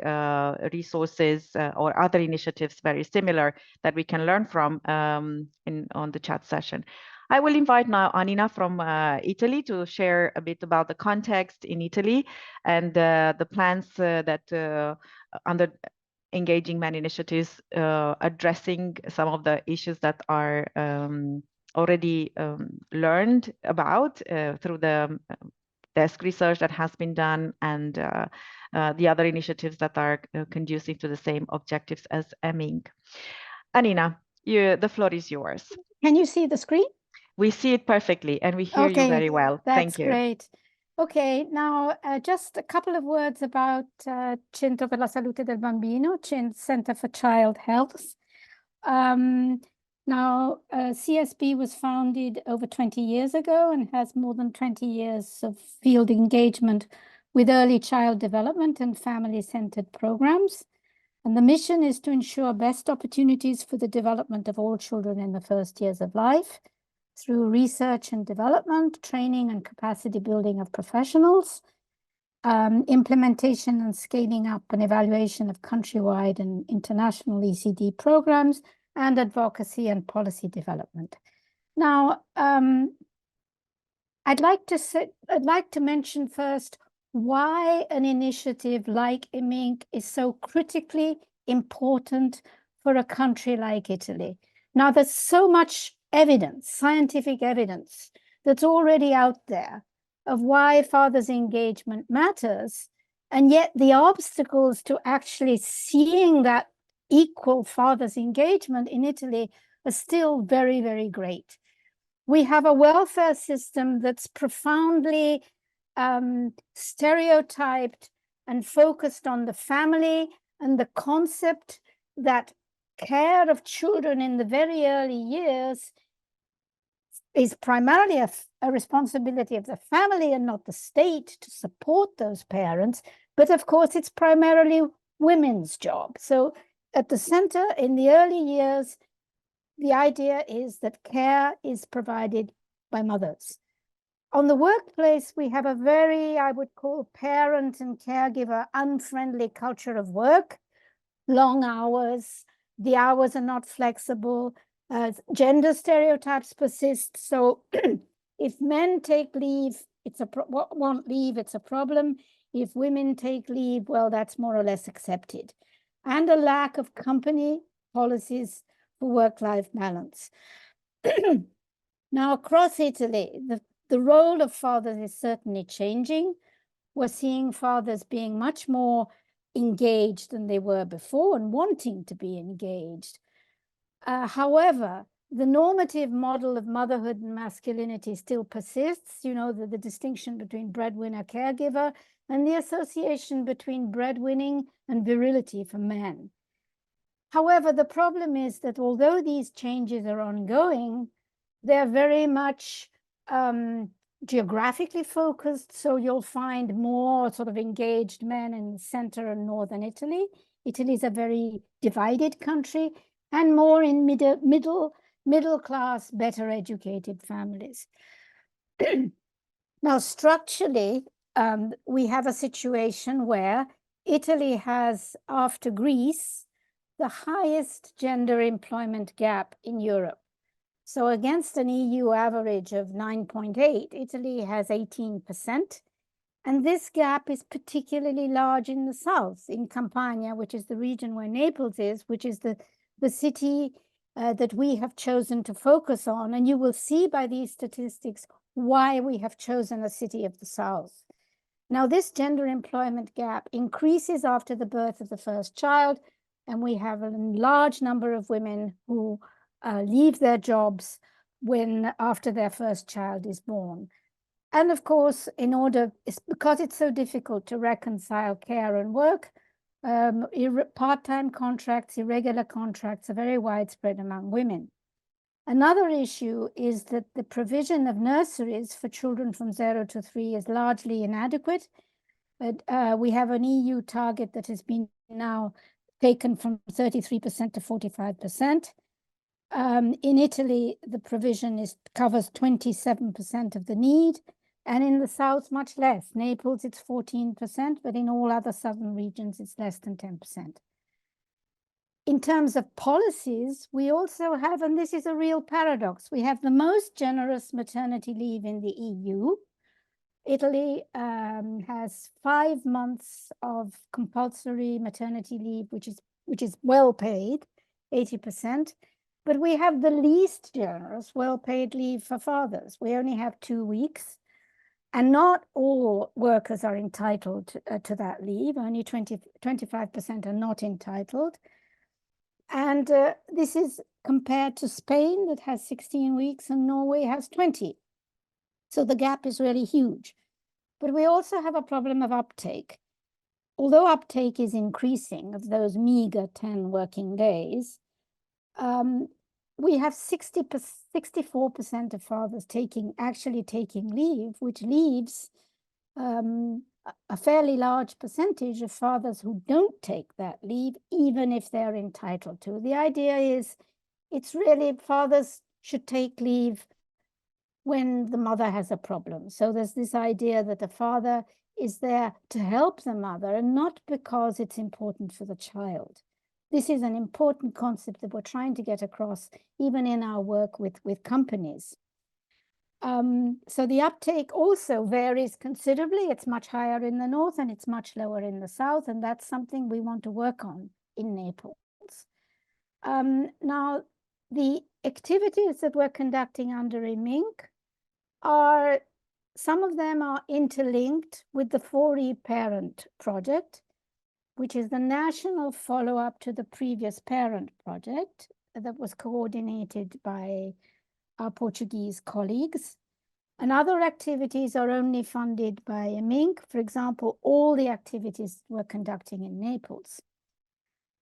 resources or other initiatives very similar that we can learn from on the chat session. I will invite now Anina from Italy to share a bit about the context in Italy and the plans that under engaging men initiatives addressing some of the issues that are already learned about through the desk research that has been done and the other initiatives that are conducive to the same objectives as EMiNC. Anina, the floor is yours. Can you see the screen? We see it perfectly and we hear you very well. Thank you. That's great. Okay, now just a couple of words about Centro per la Salute del Bambino, Center for Child Health. Now, CSB was founded over 20 years ago and has more than 20 years of field engagement with early child development and family-centered programs. And the mission is to ensure best opportunities for the development of all children in the first years of life through research and development, training and capacity building of professionals, implementation and scaling up and evaluation of countrywide and international ECD programs, and advocacy and policy development. Now, I'd like to mention first why an initiative like EMiNC is so critically important for a country like Italy. Now, there's so much evidence, scientific evidence, that's already out there of why fathers' engagement matters. And yet the obstacles to actually seeing that equal fathers' engagement in Italy are still very, very great. We have a welfare system that's profoundly stereotyped and focused on the family and the concept that care of children in the very early years is primarily a responsibility of the family and not the state to support those parents. But of course, it's primarily women's job. So at the center in the early years, the idea is that care is provided by mothers. On the workplace, we have a very, I would call, parent and caregiver unfriendly culture of work, long hours, the hours are not flexible, gender stereotypes persist. So if men take leave, want leave, it's a problem. If women take leave, well, that's more or less accepted. And a lack of company policies for work-life balance. Now, across Italy, the role of fathers is certainly changing. We're seeing fathers being much more engaged than they were before and wanting to be engaged. However, the normative model of motherhood and masculinity still persists, you know, the distinction between breadwinner, caregiver, and the association between breadwinning and virility for men. However, the problem is that although these changes are ongoing, they're very much geographically focused. So you'll find more sort of engaged men in center and northern Italy. Italy is a very divided country, and more in middle class, better educated families. Now, structurally, we have a situation where Italy has, after Greece, the highest gender employment gap in Europe. So against an EU average of 9.8, Italy has 18%. And this gap is particularly large in the south, in Campania, which is the region where Naples is, which is the city that we have chosen to focus on. And you will see by these statistics why we have chosen a city of the south. Now, this gender employment gap increases after the birth of the first child, and we have a large number of women who leave their jobs after their first child is born. And of course, because it's so difficult to reconcile care and work, part-time contracts, irregular contracts are very widespread among women. Another issue is that the provision of nurseries for children from 0 to 3 is largely inadequate. But we have an EU target that has been now taken from 33% to 45%. In Italy, the provision covers 27% of the need, and in the south, much less. Naples, it's 14%, but in all other southern regions, it's less than 10%. In terms of policies, we also have, and this is a real paradox, we have the most generous maternity leave in the EU. Italy has 5 months of compulsory maternity leave, which is well paid, 80%. But we have the least generous well-paid leave for fathers. We only have 2 weeks. And not all workers are entitled to that leave. Only 25% are not entitled. And this is compared to Spain, that has 16 weeks, and Norway has 20. So the gap is really huge. But we also have a problem of uptake. Although uptake is increasing of those meager 10 working days, we have 64% of fathers actually taking leave, which leaves a fairly large percentage of fathers who don't take that leave, even if they're entitled to. The idea is it's really fathers should take leave when the mother has a problem. So there's this idea that the father is there to help the mother and not because it's important for the child. This is an important concept that we're trying to get across even in our work with companies. So the uptake also varies considerably. It's much higher in the north and it's much lower in the south, and that's something we want to work on in Naples. Now, the activities that we're conducting under EMiNC are some of them are interlinked with the 4E-Parent project, which is the national follow-up to the previous parent project that was coordinated by our Portuguese colleagues. And other activities are only funded by EMiNC. For example, all the activities we're conducting in Naples.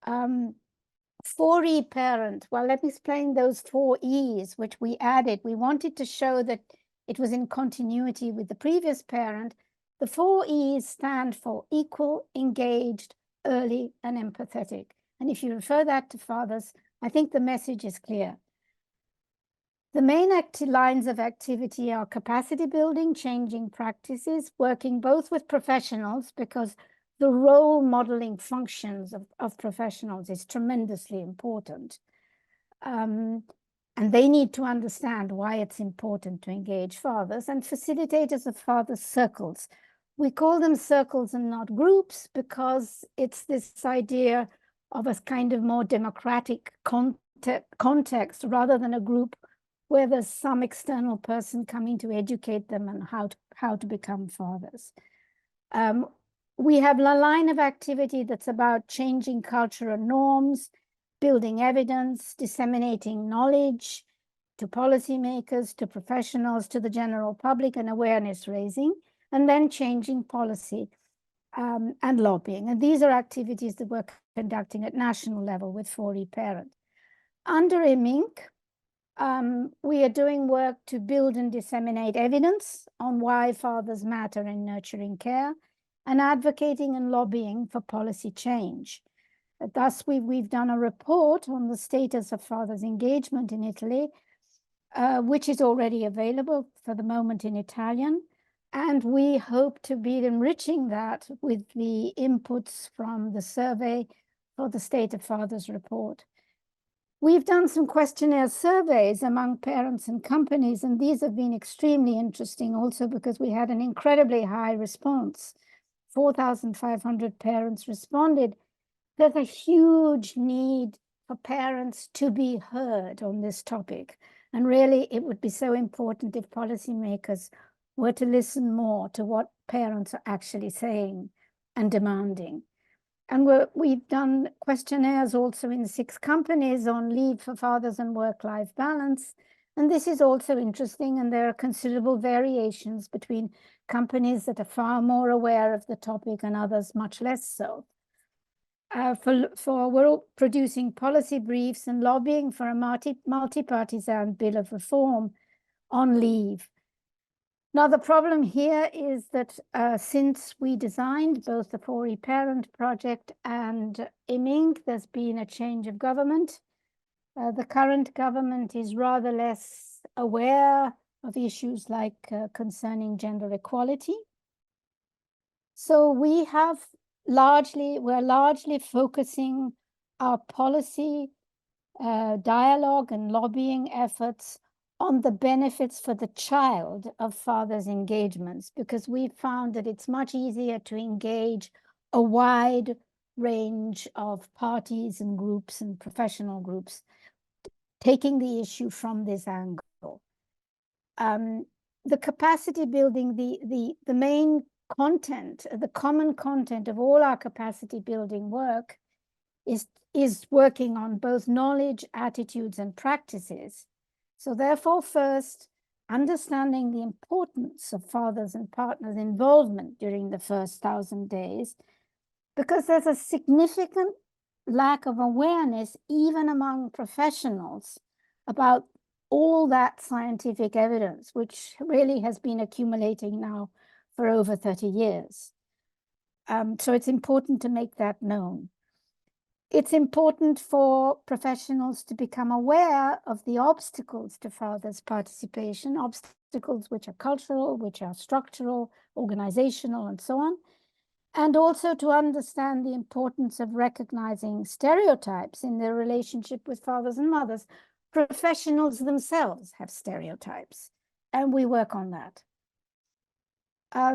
4E-Parent, well, let me explain those 4 E's which we added. We wanted to show that it was in continuity with the previous parent. The 4 E's stand for equal, engaged, early, and empathetic. And if you refer that to fathers, I think the message is clear. The main lines of activity are capacity building, changing practices, working both with professionals, because the role modeling functions of professionals is tremendously important. And they need to understand why it's important to engage fathers, and facilitators of father circles. We call them circles and not groups because it's this idea of a kind of more democratic context rather than a group where there's some external person coming to educate them on how to become fathers. We have a line of activity that's about changing cultural norms, building evidence, disseminating knowledge to policymakers, to professionals, to the general public, and awareness raising, and then changing policy and lobbying. And these are activities that we're conducting at national level with 4E-Parent. Under EMiNC, we are doing work to build and disseminate evidence on why fathers matter in nurturing care, and advocating and lobbying for policy change. Thus, we've done a report on the status of fathers' engagement in Italy, which is already available for the moment in Italian. And we hope to be enriching that with the inputs from the survey for the State of Fathers report. We've done some questionnaire surveys among parents and companies, and these have been extremely interesting also because we had an incredibly high response. 4,500 parents responded. There's a huge need for parents to be heard on this topic. And really, it would be so important if policymakers were to listen more to what parents are actually saying and demanding. And we've done questionnaires also in 6 companies on leave for fathers and work-life balance. And this is also interesting, and there are considerable variations between companies that are far more aware of the topic and others much less so. We're producing policy briefs and lobbying for a multi-partisan bill of reform on leave. Now, the problem here is that since we designed both the 4E-Parent project and EMiNC, there's been a change of government. The current government is rather less aware of issues like concerning gender equality. So we're largely focusing our policy dialogue and lobbying efforts on the benefits for the child of fathers' engagements, because we found that it's much easier to engage a wide range of parties and groups and professional groups taking the issue from this angle. The capacity building, the main content, the common content of all our capacity building work is working on both knowledge, attitudes, and practices. So therefore, first, understanding the importance of fathers and partners' involvement during the first 1,000 days, because there's a significant lack of awareness even among professionals about all that scientific evidence, which really has been accumulating now for over 30 years. So it's important to make that known. It's important for professionals to become aware of the obstacles to fathers' participation, obstacles which are cultural, which are structural, organizational, and so on. And also to understand the importance of recognizing stereotypes in their relationship with fathers and mothers. Professionals themselves have stereotypes, and we work on that.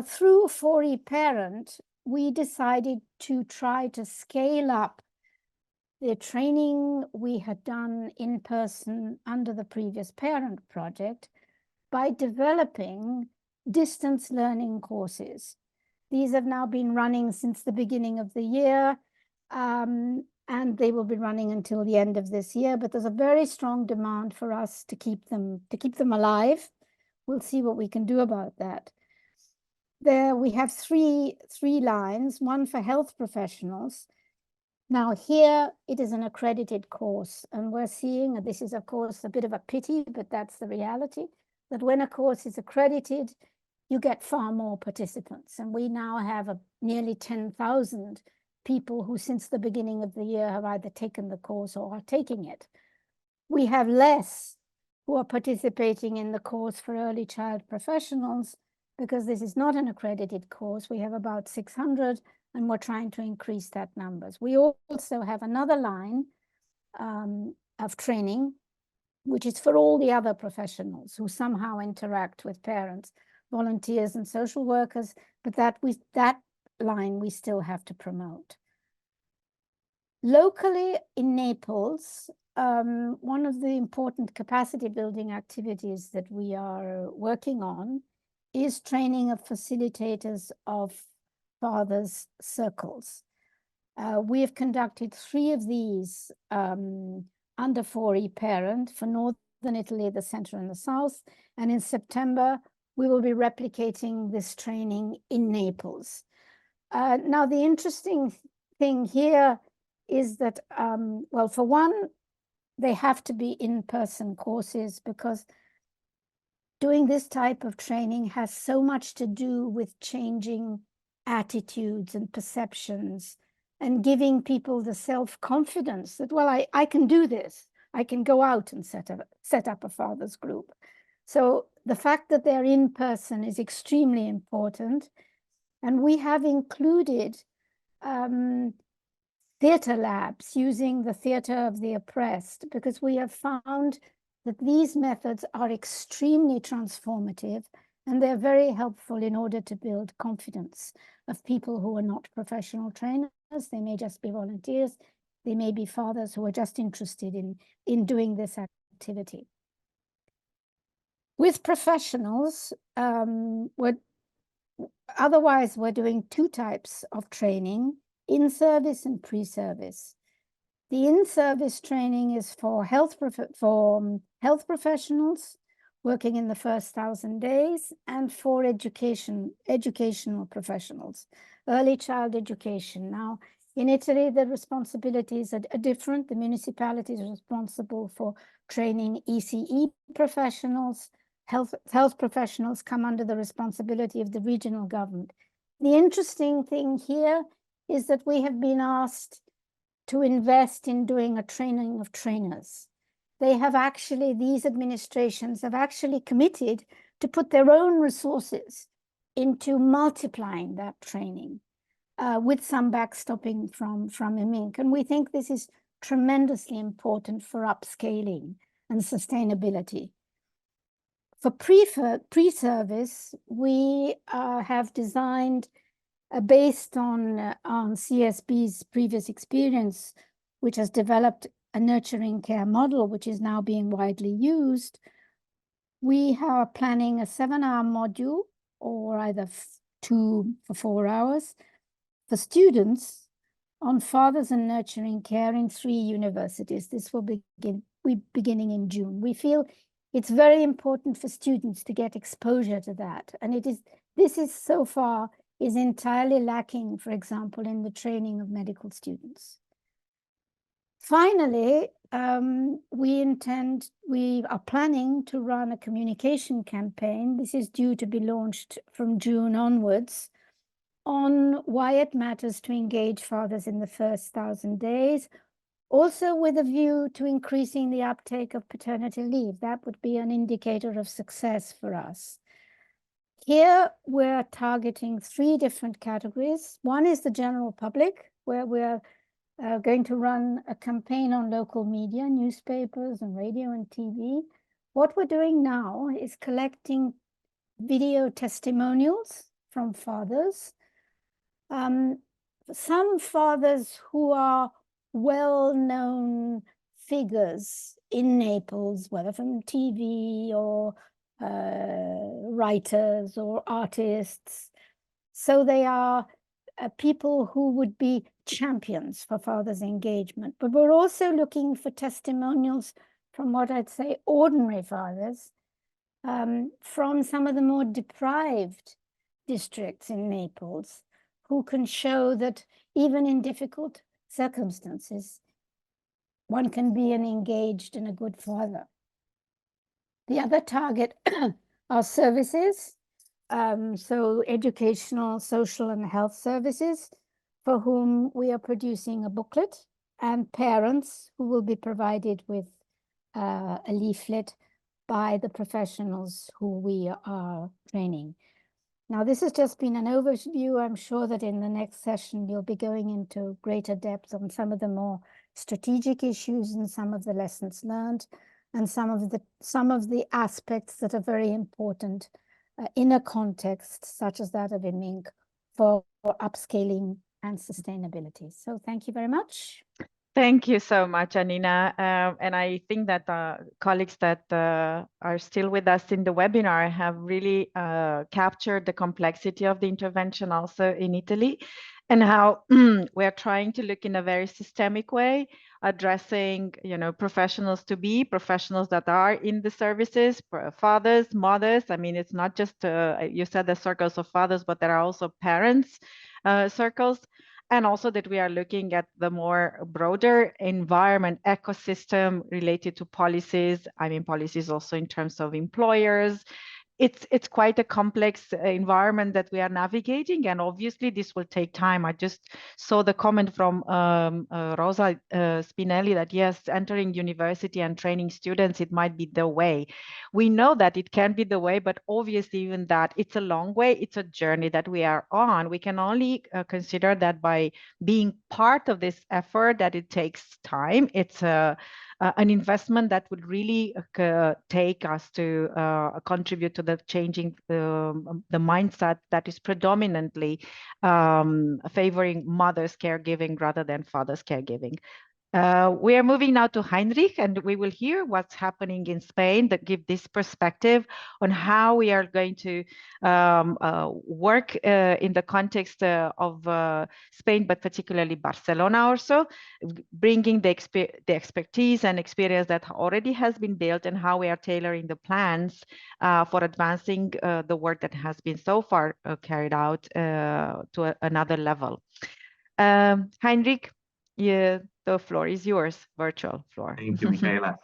Through 4E-Parent, we decided to try to scale up the training we had done in person under the previous parent project by developing distance learning courses. These have now been running since the beginning of the year, and they will be running until the end of this year. But there's a very strong demand for us to keep them alive. We'll see what we can do about that. There we have three lines, one for health professionals. Now here it is an accredited course, and we're seeing, and this is of course a bit of a pity, but that's the reality, that when a course is accredited, you get far more participants. And we now have nearly 10,000 people who since the beginning of the year have either taken the course or are taking it. We have less who are participating in the course for early child professionals because this is not an accredited course. We have about 600, and we're trying to increase that numbers. We also have another line of training, which is for all the other professionals who somehow interact with parents, volunteers and social workers, but that line we still have to promote. Locally in Naples, one of the important capacity building activities that we are working on is training of facilitators of fathers' circles. We have conducted 3 of these under 4E parent for Northern Italy, the center and the south. And in September, we will be replicating this training in Naples. Now, the interesting thing here is that, well, for one, they have to be in-person courses because doing this type of training has so much to do with changing attitudes and perceptions and giving people the self-confidence that, well, I can do this. I can go out and set up a fathers group. So the fact that they're in person is extremely important. And we have included theater labs using the theater of the oppressed, because we have found that these methods are extremely transformative and they're very helpful in order to build confidence of people who are not professional trainers. They may just be volunteers. They may be fathers who are just interested in doing this activity. With professionals, otherwise we're doing 2 types of training, in-service and pre-service. The in-service training is for health professionals working in the first 1,000 days and for educational professionals, early child education. Now, in Italy, the responsibilities are different. The municipality is responsible for training ECE professionals. Health professionals come under the responsibility of the regional government. The interesting thing here is that we have been asked to invest in doing a training of trainers. These administrations have actually committed to put their own resources into multiplying that training with some backstopping from EMiNC. And we think this is tremendously important for upscaling and sustainability. For pre-service, we have designed, based on CSB's previous experience, which has developed a nurturing care model, which is now being widely used. We are planning a 7-hour module, or either 2 for 4 hours, for students on fathers and nurturing care in 3 universities. This will be beginning in June. We feel it's very important for students to get exposure to that. And this is so far is entirely lacking, for example, in the training of medical students. Finally, we are planning to run a communication campaign. This is due to be launched from June onwards, on why it matters to engage fathers in the first 1,000 days, also with a view to increasing the uptake of paternity leave. That would be an indicator of success for us. Here, we're targeting 3 different categories. One is the general public, where we're going to run a campaign on local media, newspapers and radio and TV. What we're doing now is collecting video testimonials from fathers. Some fathers who are well-known figures in Naples, whether from TV or writers or artists. So they are people who would be champions for fathers' engagement. But we're also looking for testimonials from what I'd say ordinary fathers, from some of the more deprived districts in Naples, who can show that even in difficult circumstances, one can be an engaged and a good father. The other target are services, so educational, social, and health services, for whom we are producing a booklet, and parents who will be provided with a leaflet by the professionals who we are training. Now, this has just been an overview. I'm sure that in the next session, you'll be going into greater depth on some of the more strategic issues and some of the lessons learned, and some of the aspects that are very important in a context such as that of EMiNC for upscaling and sustainability. So thank you very much. Thank you so much, Anina. And I think that colleagues that are still with us in the webinar have really captured the complexity of the intervention also in Italy, and how we're trying to look in a very systemic way, addressing, professionals professionals that are in the services, fathers, mothers. I mean, it's not just, you said the circles of fathers, but there are also parents circles. And also that we are looking at the more broader environment ecosystem related to policies. I mean, policies also in terms of employers. It's quite a complex environment that we are navigating, and obviously this will take time. I just saw the comment from Rosa Spinelli that yes, entering university and training students, it might be the way. We know that it can be the way, but obviously even that, it's a long way, it's a journey that we are on. We can only consider that by being part of this effort, that it takes time. It's an investment that would really take us to contribute to the changing the mindset that is predominantly favoring mothers' caregiving rather than fathers' caregiving. We are moving now to Heinrich, and we will hear what's happening in Spain that give this perspective on how we are going to work in the context of Spain, but particularly Barcelona also, bringing the expertise and experience that already has been built, and how we are tailoring the plans for advancing the work that has been so far carried out to another level. Heinrich, the floor is yours, virtual floor. Thank you, Michaela.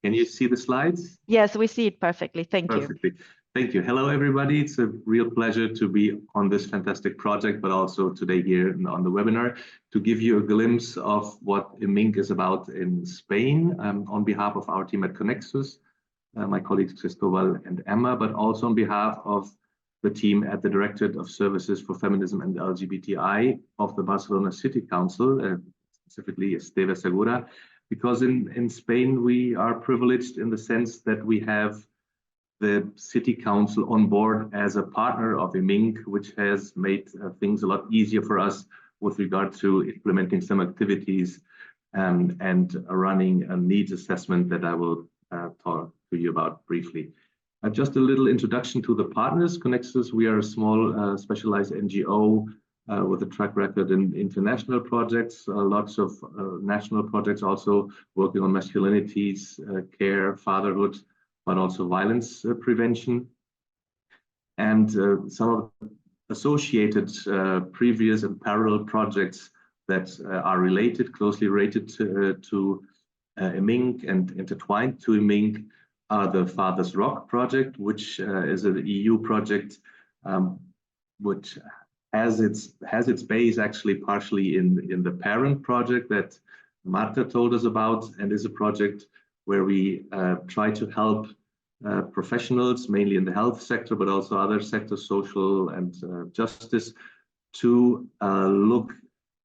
Can you see the slides? Yes, we see it perfectly. Thank you. Thank you. Hello, everybody. It's a real pleasure to be on this fantastic project, but also today here on the webinar to give you a glimpse of what EMiNC is about in Spain on behalf of our team at Connexus, my colleagues Cristobal and Emma, but also on behalf of the team at the Directorate of Services for Feminism and LGBTI of the Barcelona City Council, specifically Esteve Segura, because in Spain we are privileged in the sense that we have the City Council on board as a partner of EMiNC, which has made things a lot easier for us with regard to implementing some activities and running a needs assessment that I will talk to you about briefly. Just a little introduction to the partners. Connexus, we are a small specialized NGO with a track record in international projects, lots of national projects also working on masculinities, care, fatherhood, but also violence prevention. And some of the associated previous and parallel projects that are related, closely related to EMiNC and intertwined to EMiNC are the Fathers Rock project, which is an EU project which has its base actually partially in the parent project that Marta told us about, and is a project where we try to help professionals, mainly in the health sector, but also other sectors, social and justice, to look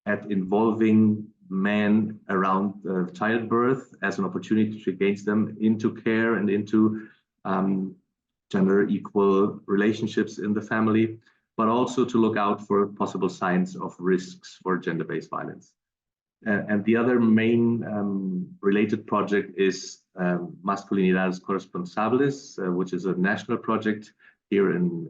at involving men around childbirth as an opportunity to engage them into care and into gender equal relationships in the family, but also to look out for possible signs of risks for gender-based violence. And the other main related project is Masculinidades Corresponsables, which is a national project here in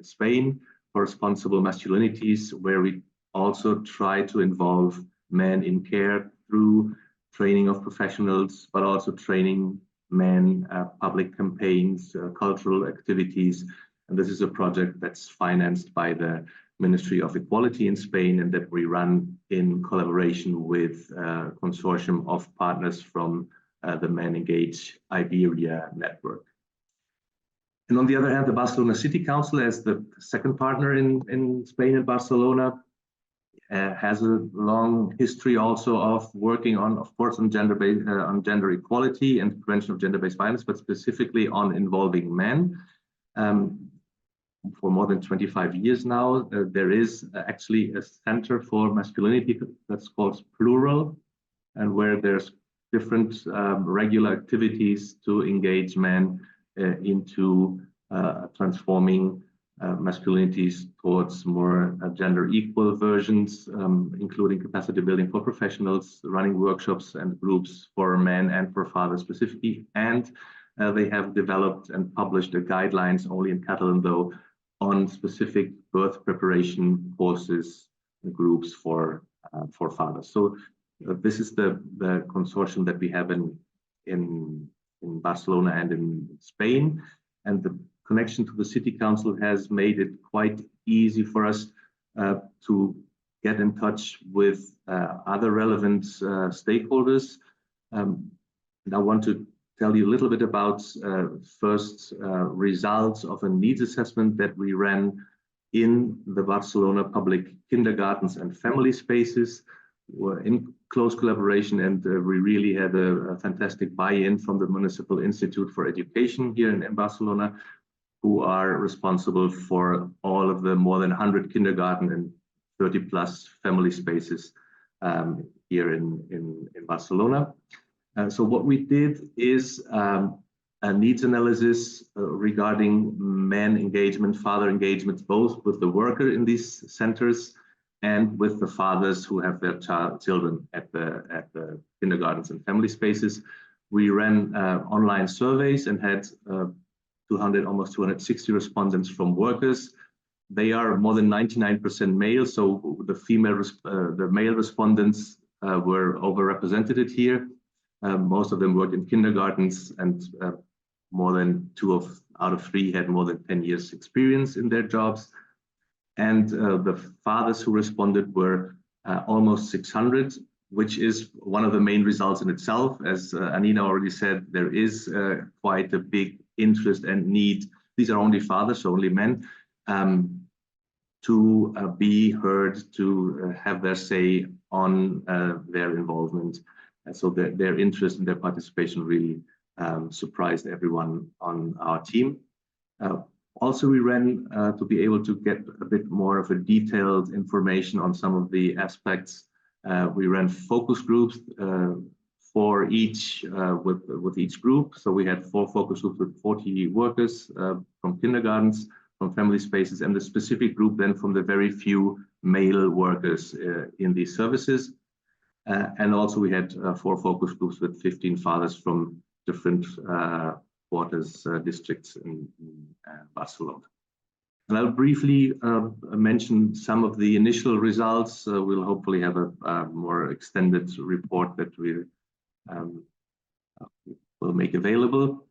Spain for responsible masculinities, where we also try to involve men in care through training of professionals, but also training men, public campaigns, cultural activities. And this is a project that's financed by the Ministry of Equality in Spain, and that we run in collaboration with a consortium of partners from the Men Engage Iberia network. And on the other hand, the Barcelona City Council, as the second partner in Spain and Barcelona, has a long history also of working on, of course, on gender equality and prevention of gender-based violence, but specifically on involving men. For more than 25 years now, there is actually a center for masculinity that's called Plural, and where there's different regular activities to engage men into transforming masculinities towards more gender equal versions, including capacity building for professionals, running workshops and groups for men and for fathers specifically. And they have developed and published guidelines, only in Catalan though, on specific birth preparation courses and groups for fathers. So this is the consortium that we have in Barcelona and in Spain, and the connection to the City Council has made it quite easy for us to get in touch with other relevant stakeholders. And I want to tell you a little bit about first results of a needs assessment that we ran in the Barcelona public kindergartens and family spaces. We're in close collaboration, and we really had a fantastic buy-in from the Municipal Institute for Education here in Barcelona, who are responsible for all of the more than 100 kindergarten and 30+ family spaces here in Barcelona. So what we did is a needs analysis regarding men engagement, father engagement, both with the worker in these centers and with the fathers who have their children at the kindergartens and family spaces. We ran online surveys and had almost 260 respondents from workers. They are more than 99% male, so the male respondents were overrepresented here. Most of them worked in kindergartens, and more than 2 out of 3 had more than 10 years experience in their jobs. And the fathers who responded were almost 600, which is one of the main results in itself. As Anina already said, there is quite a big interest and need. These are only fathers, so only men, to be heard, to have their say on their involvement. And so their interest and their participation really surprised everyone on our team. Also, we ran to be able to get a bit more of a detailed information on some of the aspects. We ran focus groups for each with each group. So we had 4 focus groups with 40 workers from kindergartens, from family spaces, and the specific group then from the very few male workers in these services. And also we had 4 focus groups with 15 fathers from different quarters, districts in Barcelona. And I'll briefly mention some of the initial results. We'll hopefully have a more extended report that we will make available.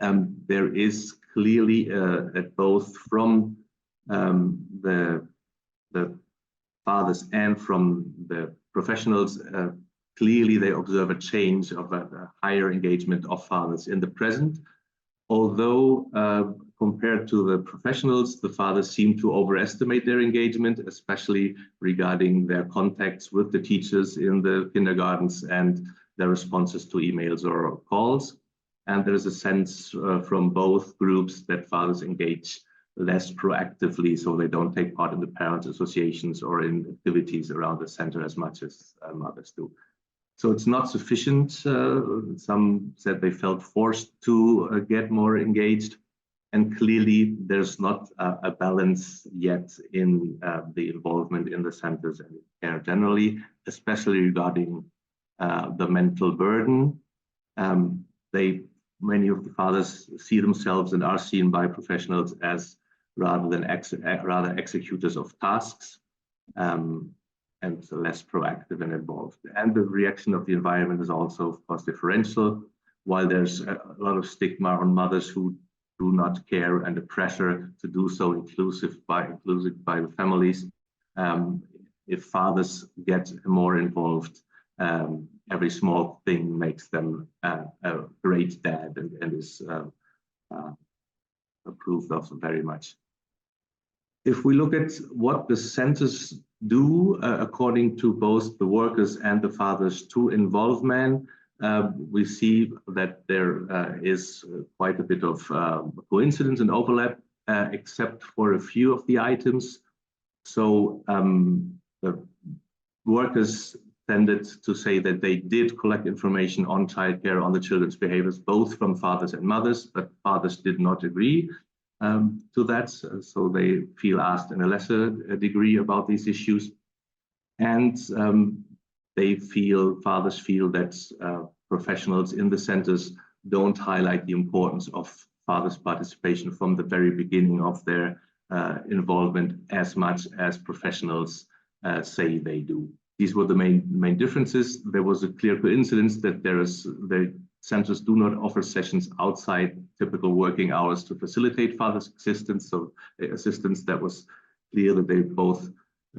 There is clearly both from the fathers and from the professionals, clearly they observe a change of a higher engagement of fathers in the present. Although compared to the professionals, the fathers seem to overestimate their engagement, especially regarding their contacts with the teachers in the kindergartens and their responses to emails or calls. And there is a sense from both groups that fathers engage less proactively, so they don't take part in the parents' associations or in activities around the center as much as mothers do. So it's not sufficient. Some said they felt forced to get more engaged. And clearly, there's not a balance yet in the involvement in the centers and care generally, especially regarding the mental burden. They many of the fathers see themselves and are seen by professionals as rather executors of tasks, and less proactive and involved. And the reaction of the environment is also, of course, differential. While there's a lot of stigma on mothers who do not care and the pressure to do so inclusive by the families, if fathers get more involved, every small thing makes them a great dad and is approved of very much. If we look at what the centers do according to both the workers and the fathers to involve men, we see that there is quite a bit of coincidence and overlap, except for a few of the items. So the workers tended to say that they did collect information on childcare, on the children's behaviors, both from fathers and mothers, but fathers did not agree to that. So they feel asked in a lesser degree about these issues. And fathers feel that professionals in the centers don't highlight the importance of fathers' participation from the very beginning of their involvement as much as professionals say they do. These were the main differences. There was a clear coincidence that the centers do not offer sessions outside typical working hours to facilitate fathers' assistance. So assistance, that was clear that they both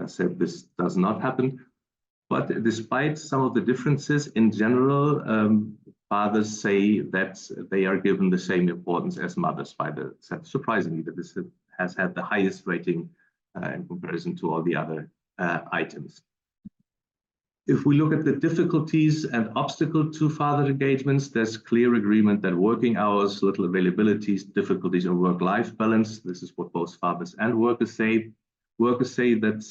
said this does not happen. But despite some of the differences, in general, fathers say that they are given the same importance as mothers by the center. Surprisingly, that this has had the highest rating in comparison to all the other items. If we look at the difficulties and obstacles to father engagements, there's clear agreement that working hours, little availabilities, difficulties in work-life balance. This is what both fathers and workers say. Workers say that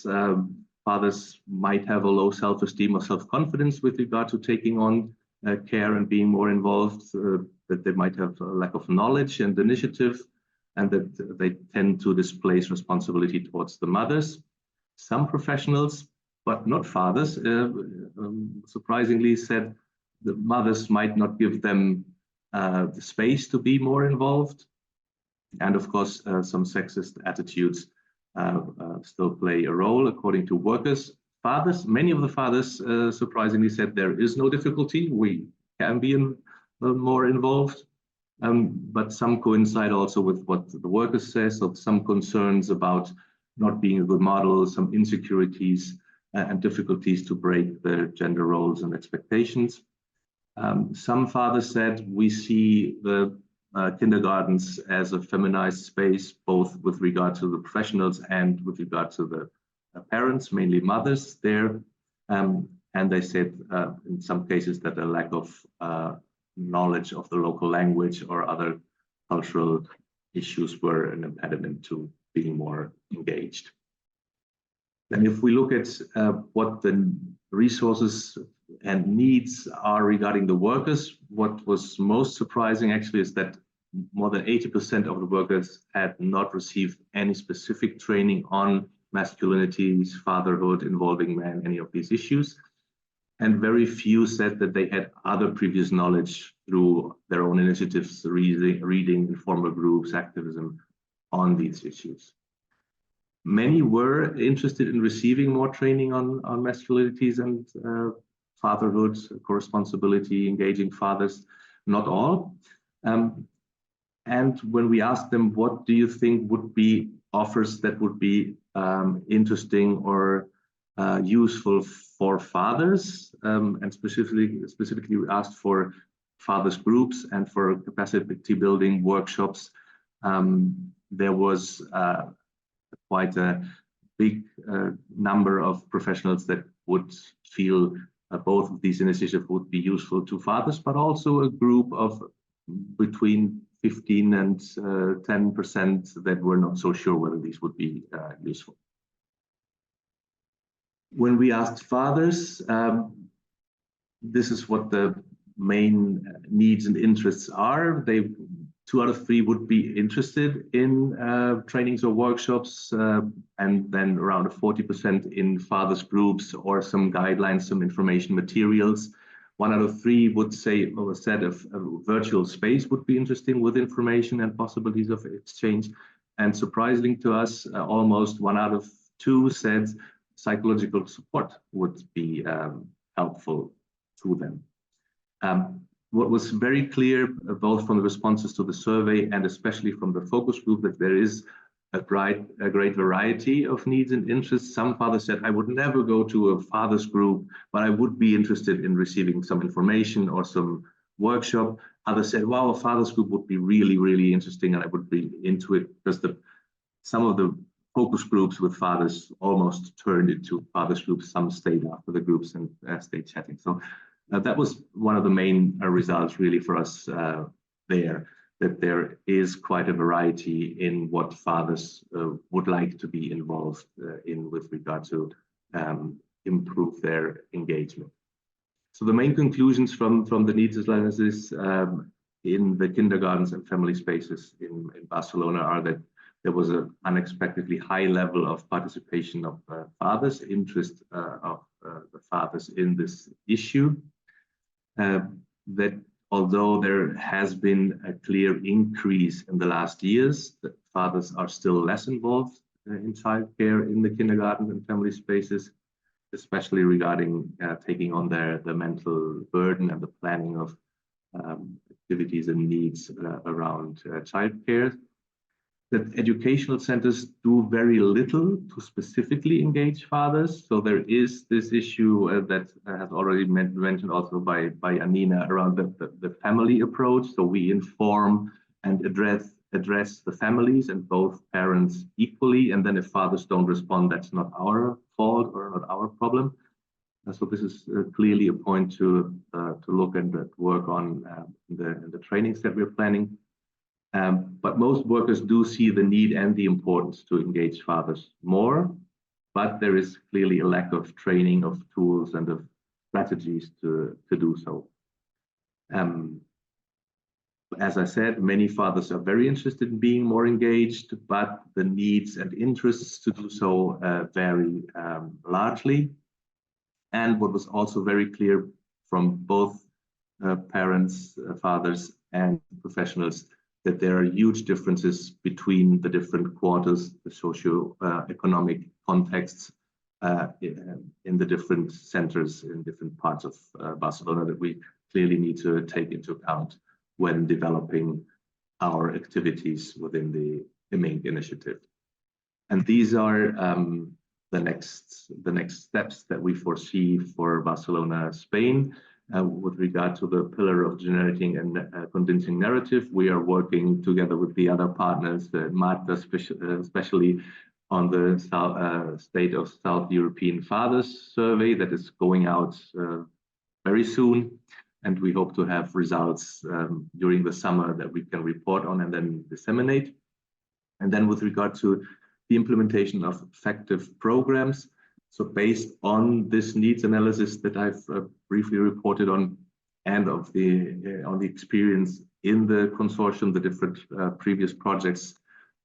fathers might have a low self-esteem or self-confidence with regard to taking on care and being more involved, that they might have a lack of knowledge and initiative, and that they tend to displace responsibility towards the mothers. Some professionals, but not fathers, surprisingly said the mothers might not give them the space to be more involved. And of course, some sexist attitudes still play a role according to workers. Fathers, many of the fathers surprisingly said there is no difficulty, we can be more involved. But some coincide also with what the workers say, so some concerns about not being a good model, some insecurities, and difficulties to break the gender roles and expectations. Some fathers said we see the kindergartens as a feminized space, both with regard to the professionals and with regard to the parents, mainly mothers there. And they said in some cases that a lack of knowledge of the local language or other cultural issues were an impediment to being more engaged. And if we look at what the resources and needs are regarding the workers, what was most surprising actually is that more than 80% of the workers had not received any specific training on masculinities, fatherhood, involving men, any of these issues. And very few said that they had other previous knowledge through their own initiatives, reading, informal groups, activism on these issues. Many were interested in receiving more training on masculinities and fatherhood, co-responsibility, engaging fathers, not all. And when we asked them, what do you think would be offers that would be interesting or useful for fathers, and specifically we asked for fathers groups and for capacity building workshops, there was quite a big number of professionals that would feel both of these initiatives would be useful to fathers, but also a group of between 15 and 10% that were not so sure whether these would be useful. When we asked fathers, this is what the main needs and interests are. 2 out of 3 would be interested in trainings or workshops, and then around 40% in fathers groups or some guidelines, some information materials, 1 out of 3 would say, or said, a virtual space would be interesting with information and possibilities of exchange. And surprisingly to us, almost 1 out of 2 said psychological support would be helpful to them. What was very clear, both from the responses to the survey and especially from the focus group, that there is a great variety of needs and interests. Some fathers said, I would never go to a fathers group, but I would be interested in receiving some information or some workshop. Others said, wow, a fathers group would be really, really interesting, and I would be into it, because some of the focus groups with fathers almost turned into fathers groups. Some stayed after the groups and stayed chatting. So that was one of the main results really for us there, that there is quite a variety in what fathers would like to be involved in with regard to improve their engagement. So the main conclusions from the needs analysis in the kindergartens and family spaces in Barcelona are that there was an unexpectedly high level of participation of fathers, interest of the fathers in this issue, that although there has been a clear increase in the last years, that fathers are still less involved in childcare in the kindergarten and family spaces, especially regarding taking on the mental burden and the planning of activities and needs around childcare. That educational centers do very little to specifically engage fathers. So there is this issue that has already been mentioned also by Anina around the family approach. So we inform and address the families and both parents equally. And then if fathers don't respond, that's not our fault or not our problem. So this is clearly a point to look and work on in the trainings that we're planning. But most workers do see the need and the importance to engage fathers more, but there is clearly a lack of training, of tools and of strategies to do so. As I said, many fathers are very interested in being more engaged, but the needs and interests to do so vary largely. And what was also very clear from both parents, fathers and professionals, that there are huge differences between the different quarters, the socio-economic contexts in the different centers in different parts of Barcelona that we clearly need to take into account when developing our activities within the EMiNC initiative. And these are the next steps that we foresee for Barcelona, Spain. With regard to the pillar of generating and convincing narrative, we are working together with the other partners, Marta, especially on the State of South European Fathers survey that is going out very soon. And we hope to have results during the summer that we can report on and then disseminate. And then with regard to the implementation of effective programs, so based on this needs analysis that I've briefly reported on, and of on the experience in the consortium, the different previous projects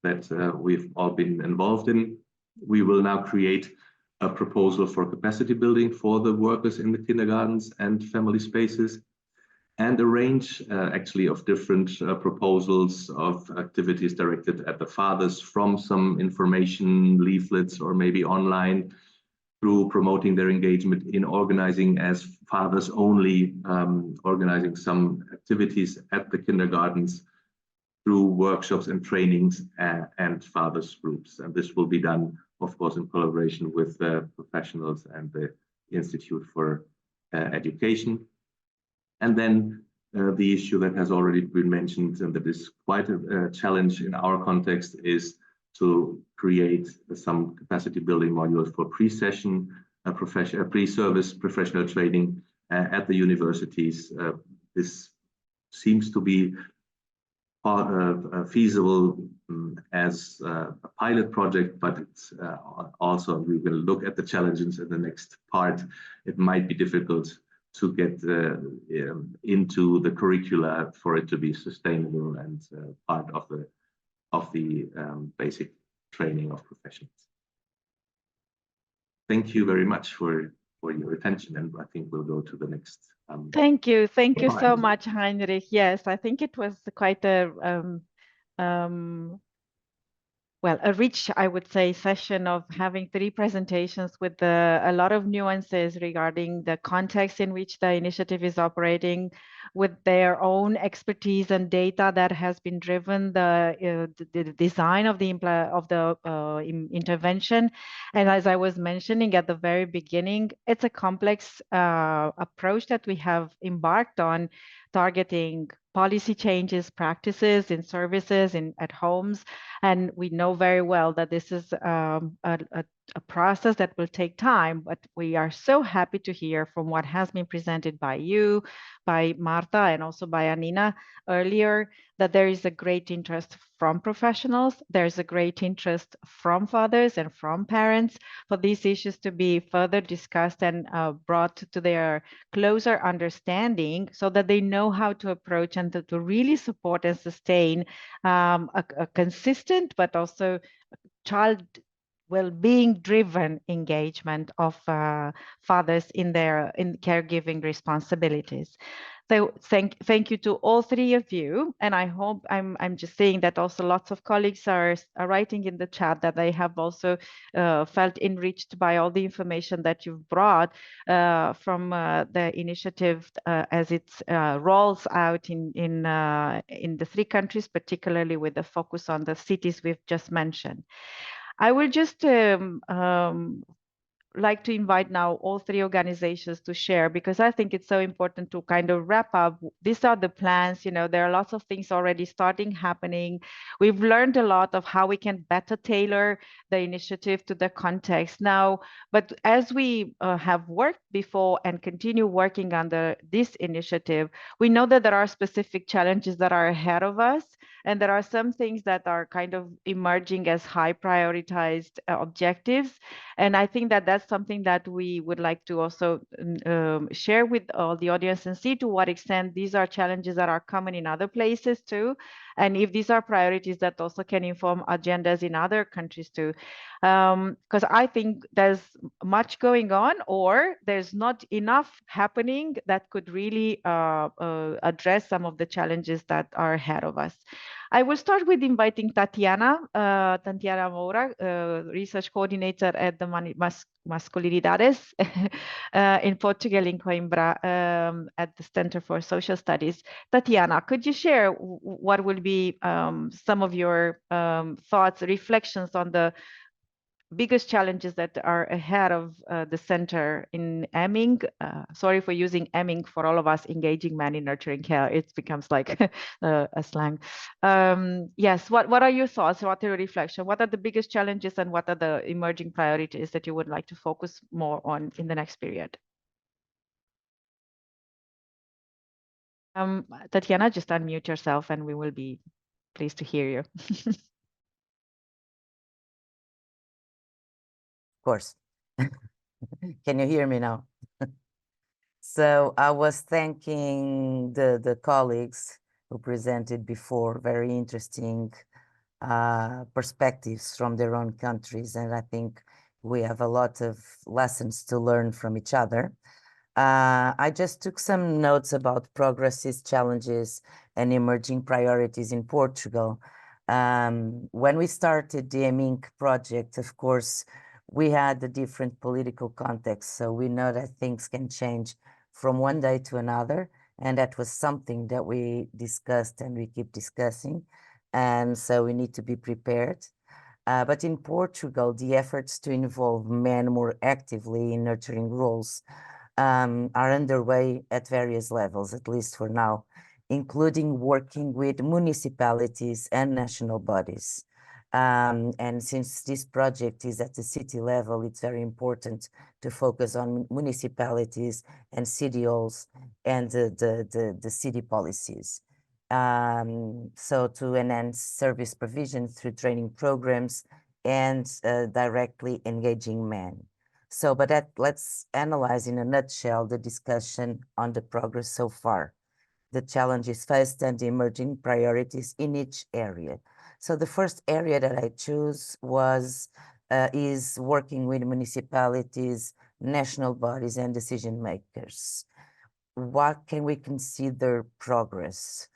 that we've all been involved in, we will now create a proposal for capacity building for the workers in the kindergartens and family spaces, and a range actually of different proposals of activities directed at the fathers, from some information leaflets or maybe online, through promoting their engagement in organizing as fathers only, organizing some activities at the kindergartens, through workshops and trainings and fathers groups. And this will be done, of course, in collaboration with the professionals and the Institute for Education. And then the issue that has already been mentioned and that is quite a challenge in our context is to create some capacity building modules for pre-session, pre-service professional training at the universities. This seems to be feasible as a pilot project, but it's also, we will look at the challenges in the next part. It might be difficult to get into the curricula for it to be sustainable and part of the basic training of professionals. Thank you very much for for your attention. And I think we'll go to the next. Thank you so slide. much, Heinrich. Yes, I think it was quite a well, a rich, I would say, session of having 3 presentations with a lot of nuances regarding the context in which the initiative is operating, with their own expertise and data that has been driven the design of the intervention. And as I was mentioning at the very beginning, it's a complex approach that we have embarked on, targeting policy changes, practices in services, at homes. And we know very well that this is a process that will take time, but we are so happy to hear from what has been presented by you, by Marta, and also by Anina earlier, that there is a great interest from professionals, there's a great interest from fathers and from parents for these issues to be further discussed and brought to their closer understanding, so that they know how to approach and to really support and sustain a consistent but also child well-being driven engagement of fathers in caregiving responsibilities. So thank you to all 3 of you, and I hope I'm just saying that also lots of colleagues are writing in the chat that they have also felt enriched by all the information that you've brought from the initiative as it rolls out in the 3 countries, particularly with the focus on the cities we've just mentioned. I will just like to invite now all 3 organizations to share, because I think it's so important to kind of wrap up. These are the plans, there are lots of things already happening. We've learned a lot of how we can better tailor the initiative to the context now. But as we have worked before and continue working under this initiative, we know that there are specific challenges that are ahead of us. And there are some things that are kind of emerging as high prioritized objectives. And I think that that's something that we would like to also share with all the audience and see to what extent these are challenges that are common in other places too. And if these are priorities that also can inform agendas in other countries too. Because I think there's much going on, or there's not enough happening that could really address some of the challenges that are ahead of us. I will start with inviting Tatiana Moura, research coordinator at the Masculinidades in Portugal, in Coimbra, at the Center for Social Studies. Tatiana, could you share what will be some of your thoughts, reflections on the biggest challenges that are ahead of the center in EMiNC? Sorry for using EMiNC for all of us, engaging men in nurturing care. It becomes like a slang. Yes, what are your thoughts? What are your reflections? What are the biggest challenges and what are the emerging priorities that you would like to focus more on in the next period? Tatiana, just unmute yourself and we will be pleased to hear you. Course. Can you hear me now? So I was thanking the colleagues who presented before, very interesting perspectives from their own countries. And I think we have a lot of lessons to learn from each other. I just took some notes about progresses, challenges, and emerging priorities in Portugal. When we started the EMiNC project, of course, we had a different political context, so we know that things can change from one day to another, and that was something that we discussed and we keep discussing, and so we need to be prepared. But in Portugal, the efforts to involve men more actively in nurturing roles are underway at various levels, at least for now, including working with municipalities and national bodies. And since this project is at the city level, it's very important to focus on municipalities and city halls and the city policies. So to enhance service provision through training programs and directly engaging men. So, but let's analyze in a nutshell the discussion on the progress so far, the challenges faced and the emerging priorities in each area. So the first area that I chose was is working with municipalities national bodies and decision makers. What can we consider progress?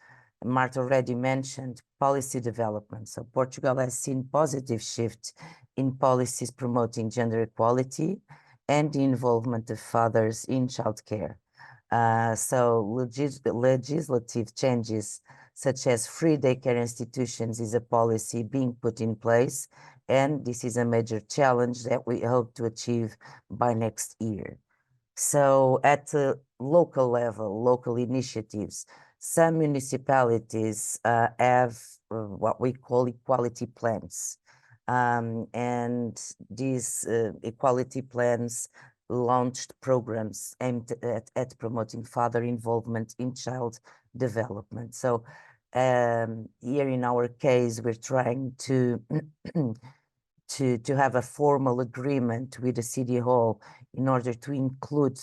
Marta already mentioned policy development. So Portugal has seen positive shift in policies promoting gender equality and the involvement of fathers in childcare. So legislative changes such as free daycare institutions is a policy being put in place, and this is a major challenge that we hope to achieve by next year. So at the local level, local initiatives, some municipalities have what we call equality plans. And these equality plans launched programs aimed at promoting father involvement in child development. So here in our case, we're trying to to have a formal agreement with the City Hall in order to include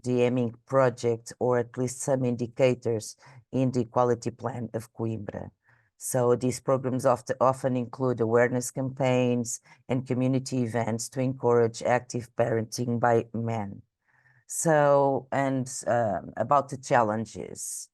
the EMiNC project, or at least some indicators in the Equality Plan of Coimbra. So these programs often include awareness campaigns and community events to encourage active parenting by men. So, and about the challenges,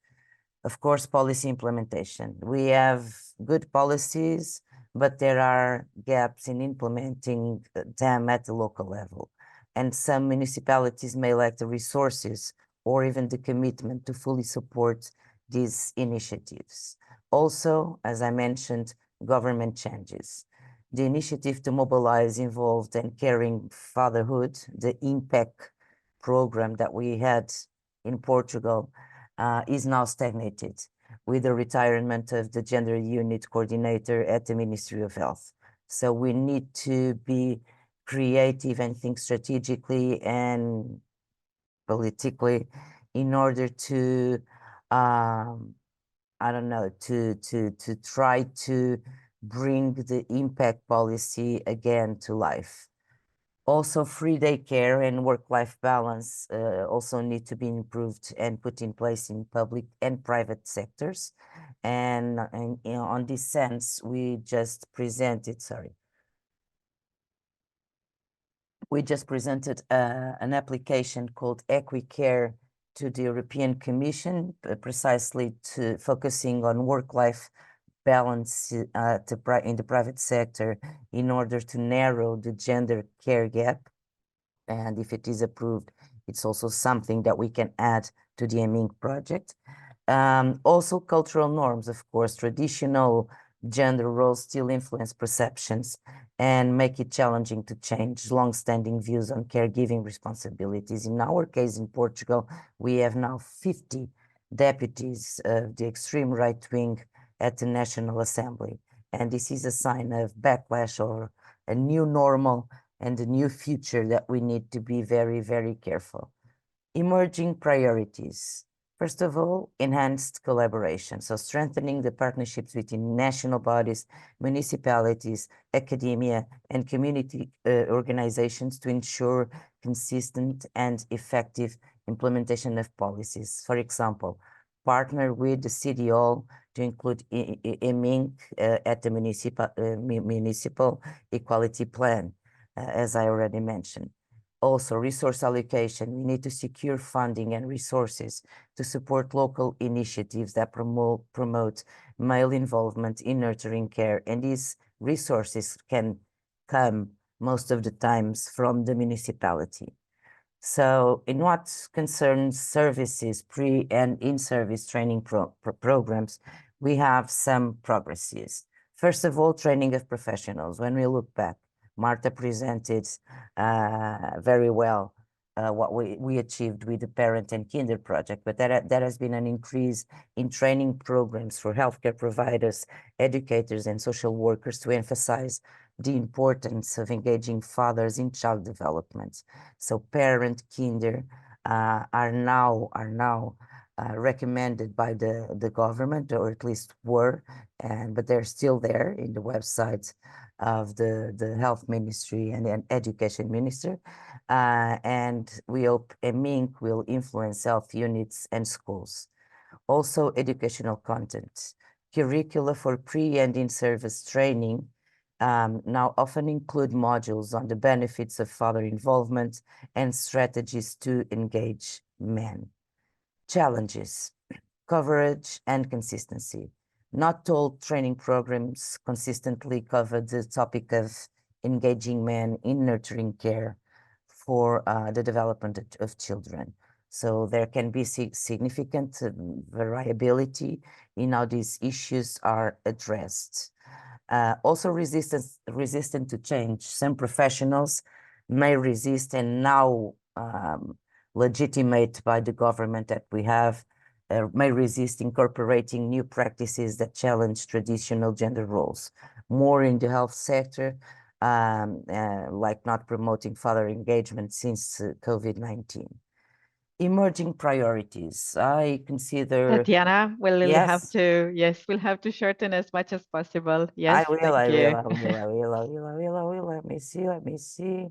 of course, policy implementation. We have good policies, but there are gaps in implementing them at the local level. And some municipalities may lack the resources or even the commitment to fully support these initiatives. Also, as I mentioned, government changes. The initiative to mobilize involved and caring fatherhood, the EMPEC program that we had in Portugal, is now stagnated with the retirement of the gender unit coordinator at the Ministry of Health. So we need to be creative and think strategically and politically in order to, I don't know, to try to bring the impact policy again to life. Also, free daycare and work-life balance also need to be improved and put in place in public and private sectors. And you know, on this sense, we just presented, we just presented an application called EquiCare to the European Commission, precisely to focusing on work-life balance in the private sector in order to narrow the gender care gap. And if it is approved, it's also something that we can add to the EMiNC project. Also cultural norms, of course, traditional gender roles still influence perceptions and make it challenging to change long-standing views on caregiving responsibilities. In our case in Portugal, we have now 50 deputies of the extreme right wing at the National Assembly. And this is a sign of backlash or a new normal and a new future that we need to be very, very careful. Emerging priorities. First of all, enhanced collaboration. So strengthening the partnerships between national bodies, municipalities, academia, and community organizations to ensure consistent and effective implementation of policies. For example, partner with the City Hall to include EMiNC at the municipal equality plan, as I already mentioned. Also, resource allocation. We need to secure funding and resources to support local initiatives that promote male involvement in nurturing care. And these resources can come most of the times from the municipality. So in what concerns services, pre and in-service training programs, we have some progresses. First of all, training of professionals. When we look back, Marta presented very well what we achieved with the Parent and Kinder project, but that has been an increase in training programs for healthcare providers, educators, and social workers to emphasize the importance of engaging fathers in child development. So Parent, Kinder are now recommended by the government, or at least were, but they're still there in the websites of the Health Ministry and the Education Minister. And we hope EMiNC will influence health units and schools. Also, educational content. Curricula for pre and in-service training now often include modules on the benefits of father involvement and strategies to engage men. Challenges, coverage and consistency. Not all training programs consistently cover the topic of engaging men in nurturing care for the development of children. So there can be significant variability in how these issues are addressed. Also resistant to change. Some professionals may resist, and now legitimate by the government that we have, may resist incorporating new practices that challenge traditional gender roles. More in the health sector, like not promoting father engagement since COVID-19. Emerging priorities. I consider... Tatiana, we'll Yes. we'll have to shorten as much as possible. Yes, I will. thank you. Let me see.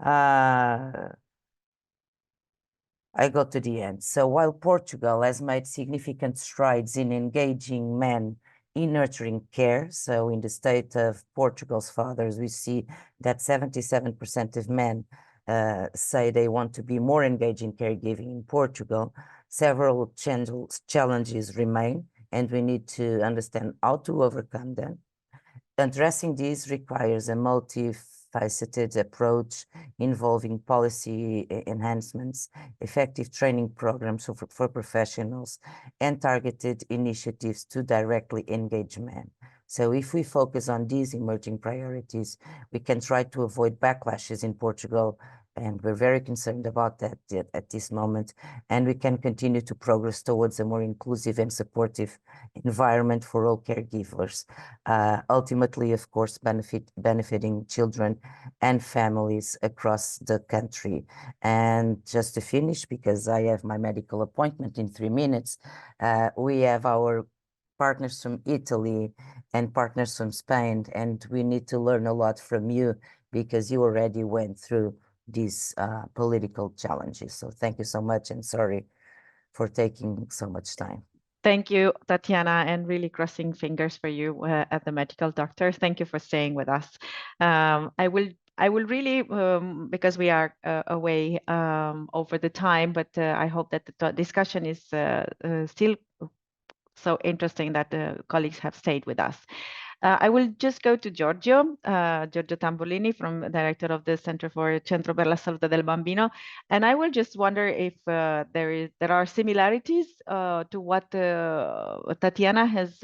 I go to the end. So while Portugal has made significant strides in engaging men in nurturing care, so in the state of Portugal's fathers, we see that 77% of men say they want to be more engaged in caregiving in Portugal. Several challenges remain, and we need to understand how to overcome them. Addressing these requires a multifaceted approach involving policy enhancements, effective training programs for professionals, and targeted initiatives to directly engage men. So if we focus on these emerging priorities, we can try to avoid backlashes in Portugal, and we're very concerned about that at this moment, and we can continue to progress towards a more inclusive and supportive environment for all caregivers, ultimately, of course, benefiting children and families across the country. And just to finish, because I have my medical appointment in 3 minutes, we have our partners from Italy and partners from Spain, and we need to learn a lot from you because you already went through these political challenges. So thank you so much, and sorry for taking so much time. Thank you, Tatiana, and really crossing fingers for you at the medical doctor. Thank you for staying with us. I will really, because we are away over the time, but I hope that the discussion is still so interesting that the colleagues have stayed with us. I will just go to Giorgio Tambolini, director of the Center for Centro per la Salute del Bambino, and I will just wonder if there are similarities to what Tatiana has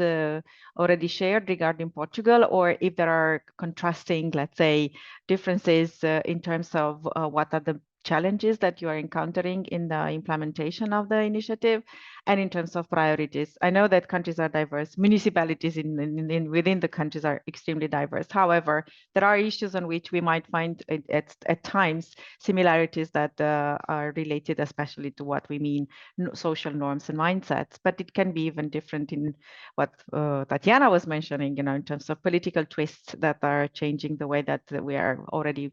already shared regarding Portugal, or if there are contrasting, let's say, differences in terms of what are the challenges that you are encountering in the implementation of the initiative, and in terms of priorities. I know that countries are diverse, municipalities within the countries are extremely diverse. However, there are issues on which we might find at times similarities that are related especially to what we mean social norms and mindsets, but it can be even different in what Tatiana was mentioning, in terms of political twists that are changing the way that we are already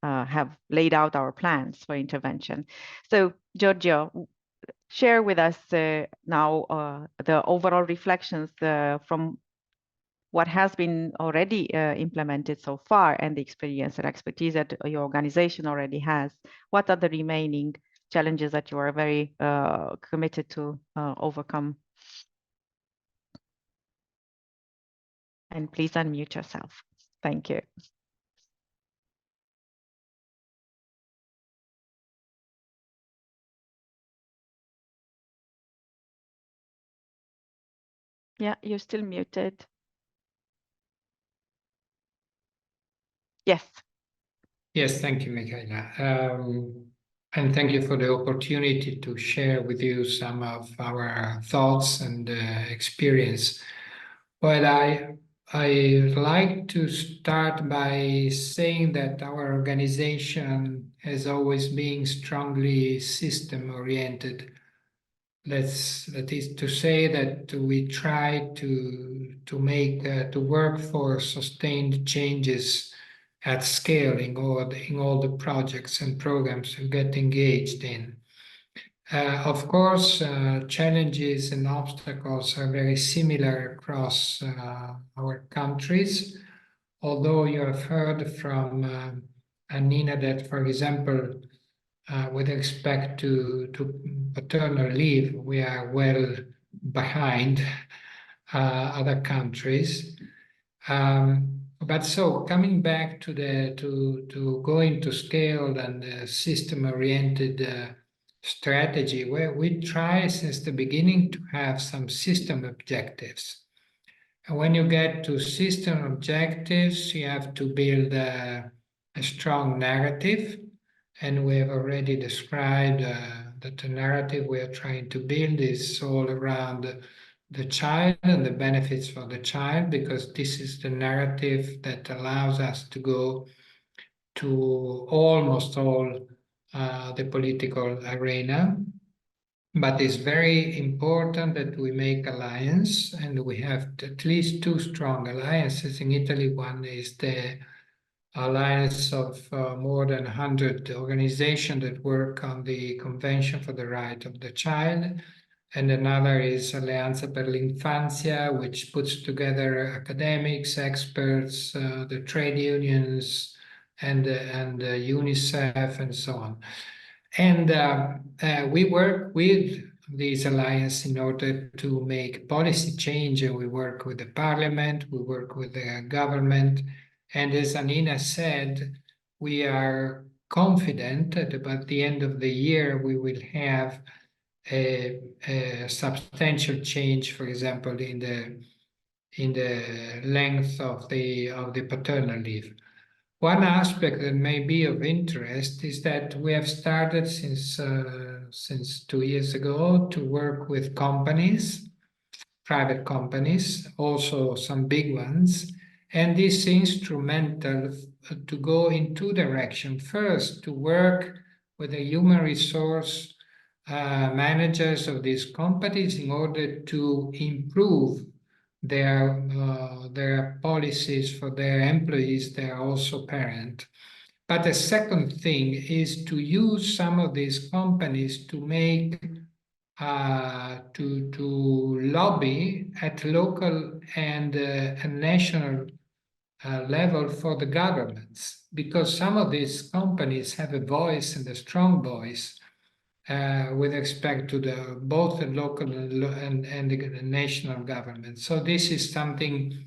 have laid out our plans for intervention. So Giorgio, share with us now the overall reflections from what has been already implemented so far and the experience and expertise that your organization already has. What are the remaining challenges that you are very committed to overcome? And please unmute yourself. Thank you. Yeah, you're still muted. Yes. Yes, thank you, Michaela. And thank you for the opportunity to share with you some of our thoughts and experience. But I like to start by saying that our organization has always been strongly system-oriented. That is to say that we try to work for sustained changes at scale in all the projects and programs we get engaged in. Of course, challenges and obstacles are very similar across our countries, although you have heard from Anina that, for example, with respect to paternal leave, we are well behind other countries. But so coming back to going to scale and system-oriented strategy, where we try since the beginning to have some system objectives. And when you get to system objectives, you have to build a strong narrative. And we have already described that the narrative we are trying to build is all around the child and the benefits for the child, because this is the narrative that allows us to go to almost all the political arena. But it's very important that we make alliance, and we have at least two strong alliances. In Italy, one is the alliance of more than 100 organizations that work on the Convention for the Right of the Child. And another is Alleanza per l'Infanzia, which puts together academics, experts, the trade unions, and UNICEF, and so on. And we work with these alliances in order to make policy change, and we work with the parliament, we work with the government. And as Anina said, we are confident that by the end of the year, we will have a substantial change, for example, in the length of the paternal leave. One aspect that may be of interest is that we have started since 2 years ago to work with companies, private companies, also some big ones. And this is instrumental to go in two directions. First, to work with the human resource managers of these companies in order to improve their policies for their employees. They are also parent. But the second thing is to use some of these companies to make to lobby at local and national level for the governments, because some of these companies have a voice, and a strong voice with respect to both the local and the national government. So this is something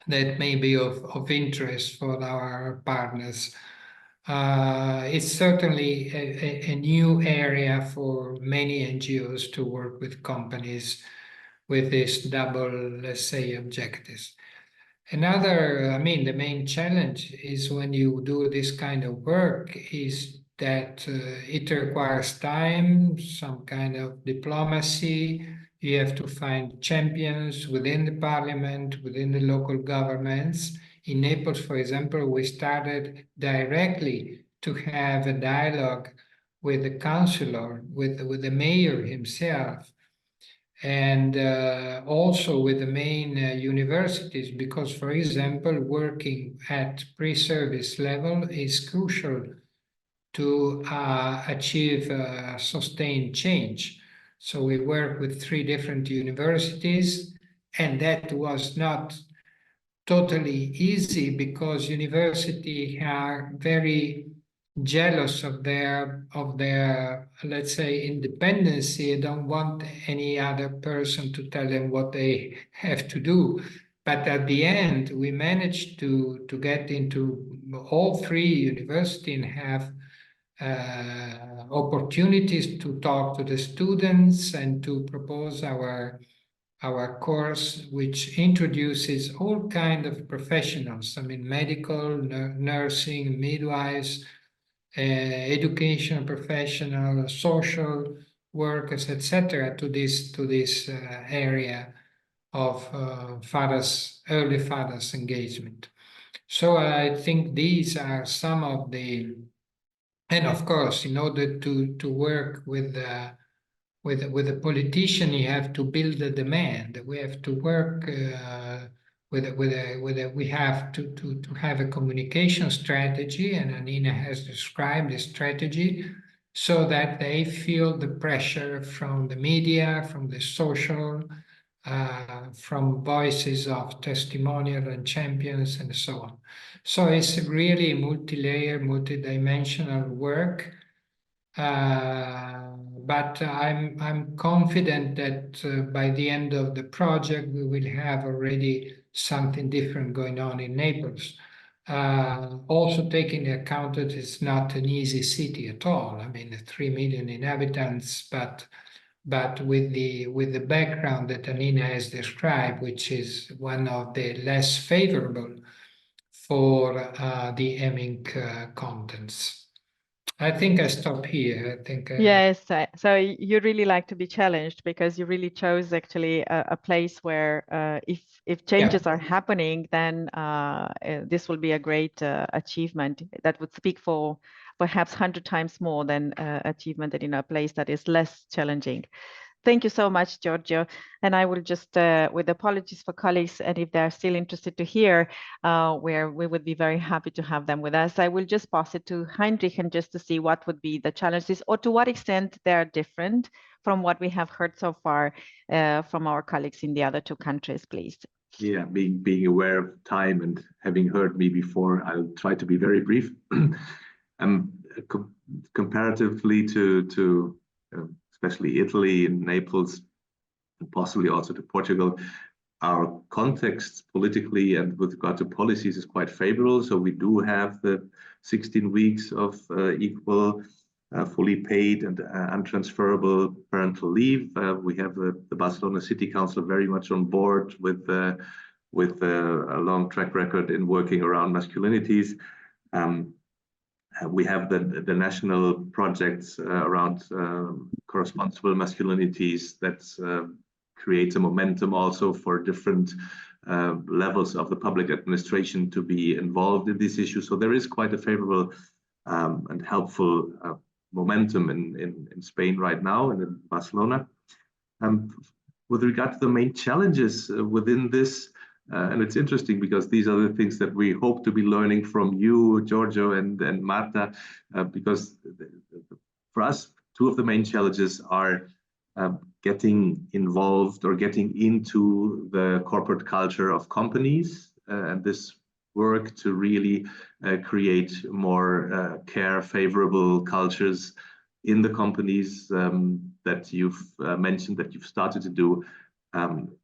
that may be of interest for our partners. It's certainly a new area for many NGOs to work with companies with this double, let's say, objectives. Another, the main challenge is when you do this kind of work is that it requires time, some kind of diplomacy. You have to find champions within the parliament, within the local governments. In Naples, for example, we started directly to have a dialogue with the councillor, with the mayor himself, and also with the main universities, because, for example, working at pre-service level is crucial to achieve sustained change. So we work with 3 different universities, and that was not totally easy because universities are very jealous of their let's say independence. They don't want any other person to tell them what they have to do. But at the end, we managed to get into all 3 universities and have opportunities to talk to the students and to propose our course, which introduces all kinds of professionals. medical, nursing, midwives, education professional, social workers, etc., to this area of early fathers engagement. So I think these are some of the, and of course, in order to work with a politician, you have to build a demand. We have to work we have to have a communication strategy, and Anina has described the strategy, so that they feel the pressure from the media, from the social from voices of testimonial and champions and so on. So it's really multi-layer, multi-dimensional work. But I'm confident that by the end of the project, we will have already something different going on in Naples. Also taking into account that it's not an easy city at all. I mean, 3 million inhabitants, but with the background that Anina has described, which is one of the less favorable for the EMiNC contents. I think I stop here. I think. Yes, so you really like to be challenged because you really chose actually a place where if changes are happening, then this will be a great achievement that would speak for perhaps 100 times more than achievement in a place that is less challenging. Thank you so much, Giorgio. And I will just, with apologies for colleagues, and if they're still interested to hear, where we would be very happy to have them with us, I will just pass it to Heinrich and just to see what would be the challenges or to what extent they're different from what we have heard so far from our colleagues in the other two countries, please. Yeah, being aware of time and having heard me before, I'll try to be very brief. Comparatively to especially Italy and Naples, and possibly also to Portugal, our context politically and with regard to policies is quite favorable. So we do have the 16 weeks of equal, fully paid and untransferable parental leave. We have the Barcelona City Council very much on board with a long track record in working around masculinities. We have the national projects around corresponsible masculinities that creates a momentum also for different levels of the public administration to be involved in these issues. So there is quite a favorable and helpful momentum in Spain right now and in Barcelona. With regard to the main challenges within this, and it's interesting because these are the things that we hope to be learning from you, Giorgio and Marta, because for us, two of the main challenges are getting involved or getting into the corporate culture of companies, and this work to really create more care favorable cultures in the companies that you've mentioned, that you've started to do.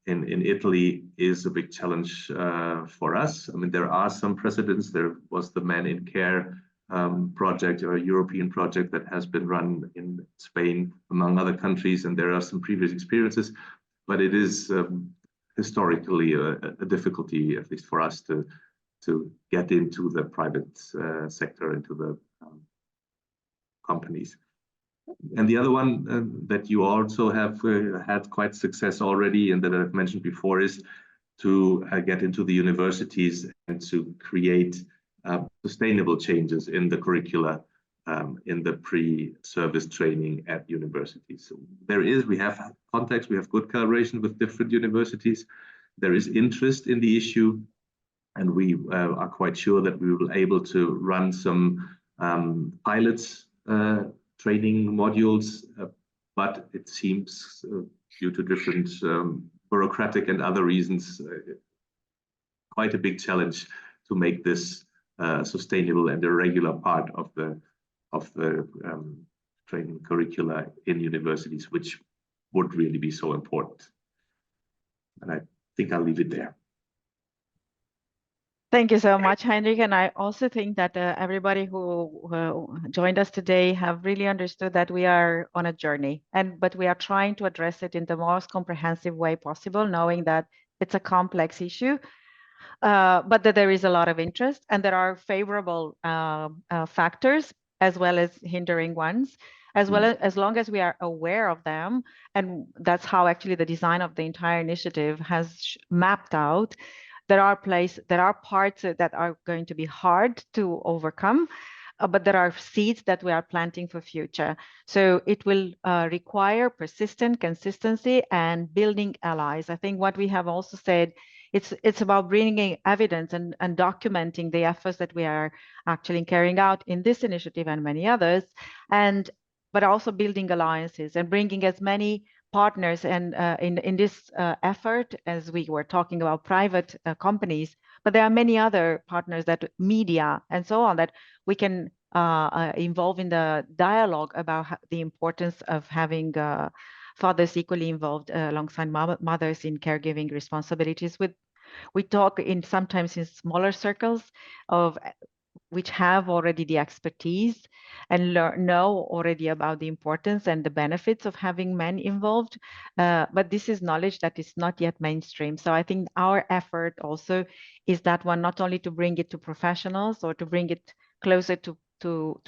In Italy is a big challenge for us. I mean, there are some precedents. There was the Men in Care project, or a European project that has been run in Spain, among other countries, and there are some previous experiences, but it is historically a difficulty, at least for us, to get into the private sector, into the companies. And the other one that you also have had quite success already, and that I've mentioned before, is to get into the universities and to create sustainable changes in the curricula, in the pre-service training at universities. So we have contacts, we have good collaboration with different universities. There is interest in the issue, and we are quite sure that we will be able to run some pilots training modules, but it seems due to different bureaucratic and other reasons, quite a big challenge to make this sustainable and a regular part of the training curricula in universities, which would really be so important. And I think I'll leave it there. Thank you so much, Heinrich. And I also think that everybody who joined us today have really understood that we are on a journey, but we are trying to address it in the most comprehensive way possible, knowing that it's a complex issue, but that there is a lot of interest and there are favorable factors as well as hindering ones, as well as long as we are aware of them. And that's how actually the design of the entire initiative has mapped out. There are parts that are going to be hard to overcome, but there are seeds that we are planting for future. So it will require persistent consistency and building allies. I think what we have also said, it's about bringing evidence and documenting the efforts that we are actually carrying out in this initiative and many others, but also building alliances and bringing as many partners and in this effort, as we were talking about private companies, but there are many other partners, that media and so on, that we can involve in the dialogue about the importance of having fathers equally involved alongside mothers in caregiving responsibilities. We talk sometimes in smaller circles of which have already the expertise and know already about the importance and the benefits of having men involved. But this is knowledge that is not yet mainstream. So I think our effort also is that one, not only to bring it to professionals or to bring it closer to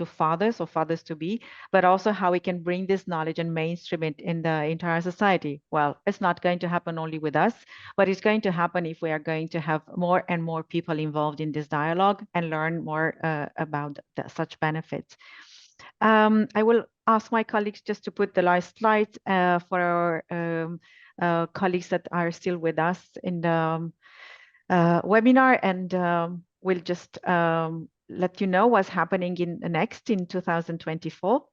fathers or fathers to be, but also how we can bring this knowledge and mainstream it in the entire society. Well, it's not going to happen only with us, but it's going to happen if we are going to have more and more people involved in this dialogue and learn more about such benefits. I will ask my colleagues just to put the last slide for our colleagues that are still with us in the webinar, and we'll just let you know what's happening next in 2024.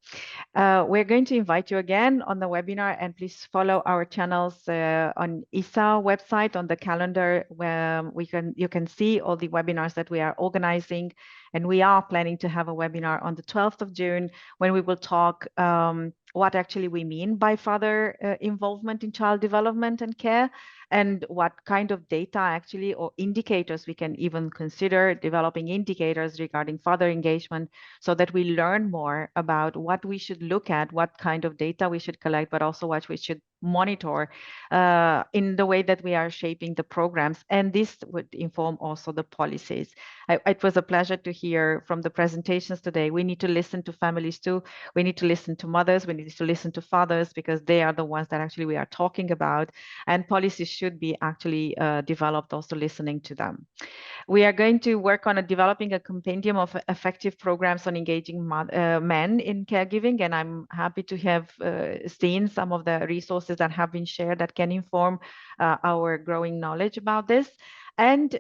We're going to invite you again on the webinar, and please follow our channels on ISA website on the calendar, where you can see all the webinars that we are organizing. And we are planning to have a webinar on the 12th of June, when we will talk what actually we mean by father involvement in child development and care, and what kind of data actually, or indicators, we can even consider developing indicators regarding father engagement, so that we learn more about what we should look at, what kind of data we should collect, but also what we should monitor in the way that we are shaping the programs. And this would inform also the policies. It was a pleasure to hear from the presentations today. We need to listen to families too. We need to listen to mothers. We need to listen to fathers, because they are the ones that actually we are talking about. And policies should be actually developed also listening to them. We are going to work on developing a compendium of effective programs on engaging men in caregiving, and I'm happy to have seen some of the resources that have been shared that can inform our growing knowledge about this. And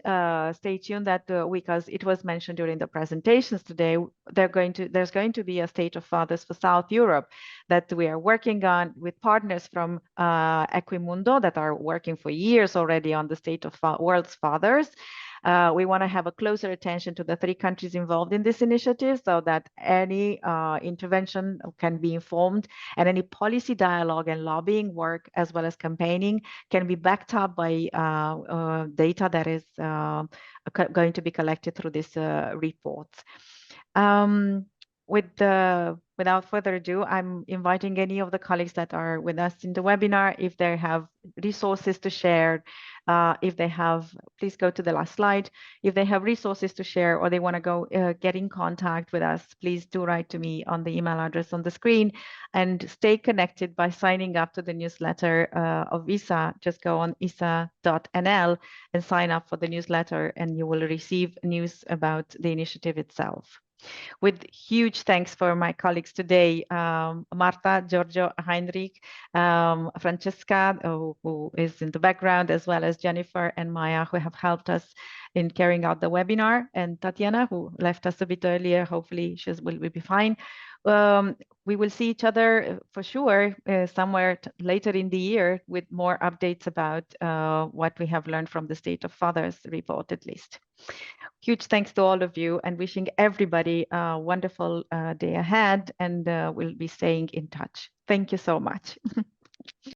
stay tuned that because it was mentioned during the presentations today, there's going to be a State of Fathers for South Europe that we are working on with partners from Equimundo that are working for years already on the State of World's Fathers. We want to have a closer attention to the 3 countries involved in this initiative, so that any intervention can be informed, and any policy dialogue and lobbying work, as well as campaigning, can be backed up by data that is going to be collected through these reports. Without further ado, I'm inviting any of the colleagues that are with us in the webinar, if they have resources to share, if they have, please go to the last slide. If they have resources to share, or they want to go get in contact with us, please do write to me on the email address on the screen, and stay connected by signing up to the newsletter of ISA. Just go on isa.nl and sign up for the newsletter, and you will receive news about the initiative itself. With huge thanks for my colleagues today, Marta, Giorgio, Heinrich, Francesca, who is in the background, as well as Jennifer and Maya, who have helped us in carrying out the webinar, and Tatiana, who left us a bit earlier. Hopefully she will be fine. We will see each other for sure somewhere later in the year with more updates about what we have learned from the State of Fathers report, at least. Huge thanks to all of you, and wishing everybody a wonderful day ahead, and we'll be staying in touch. Thank you so much.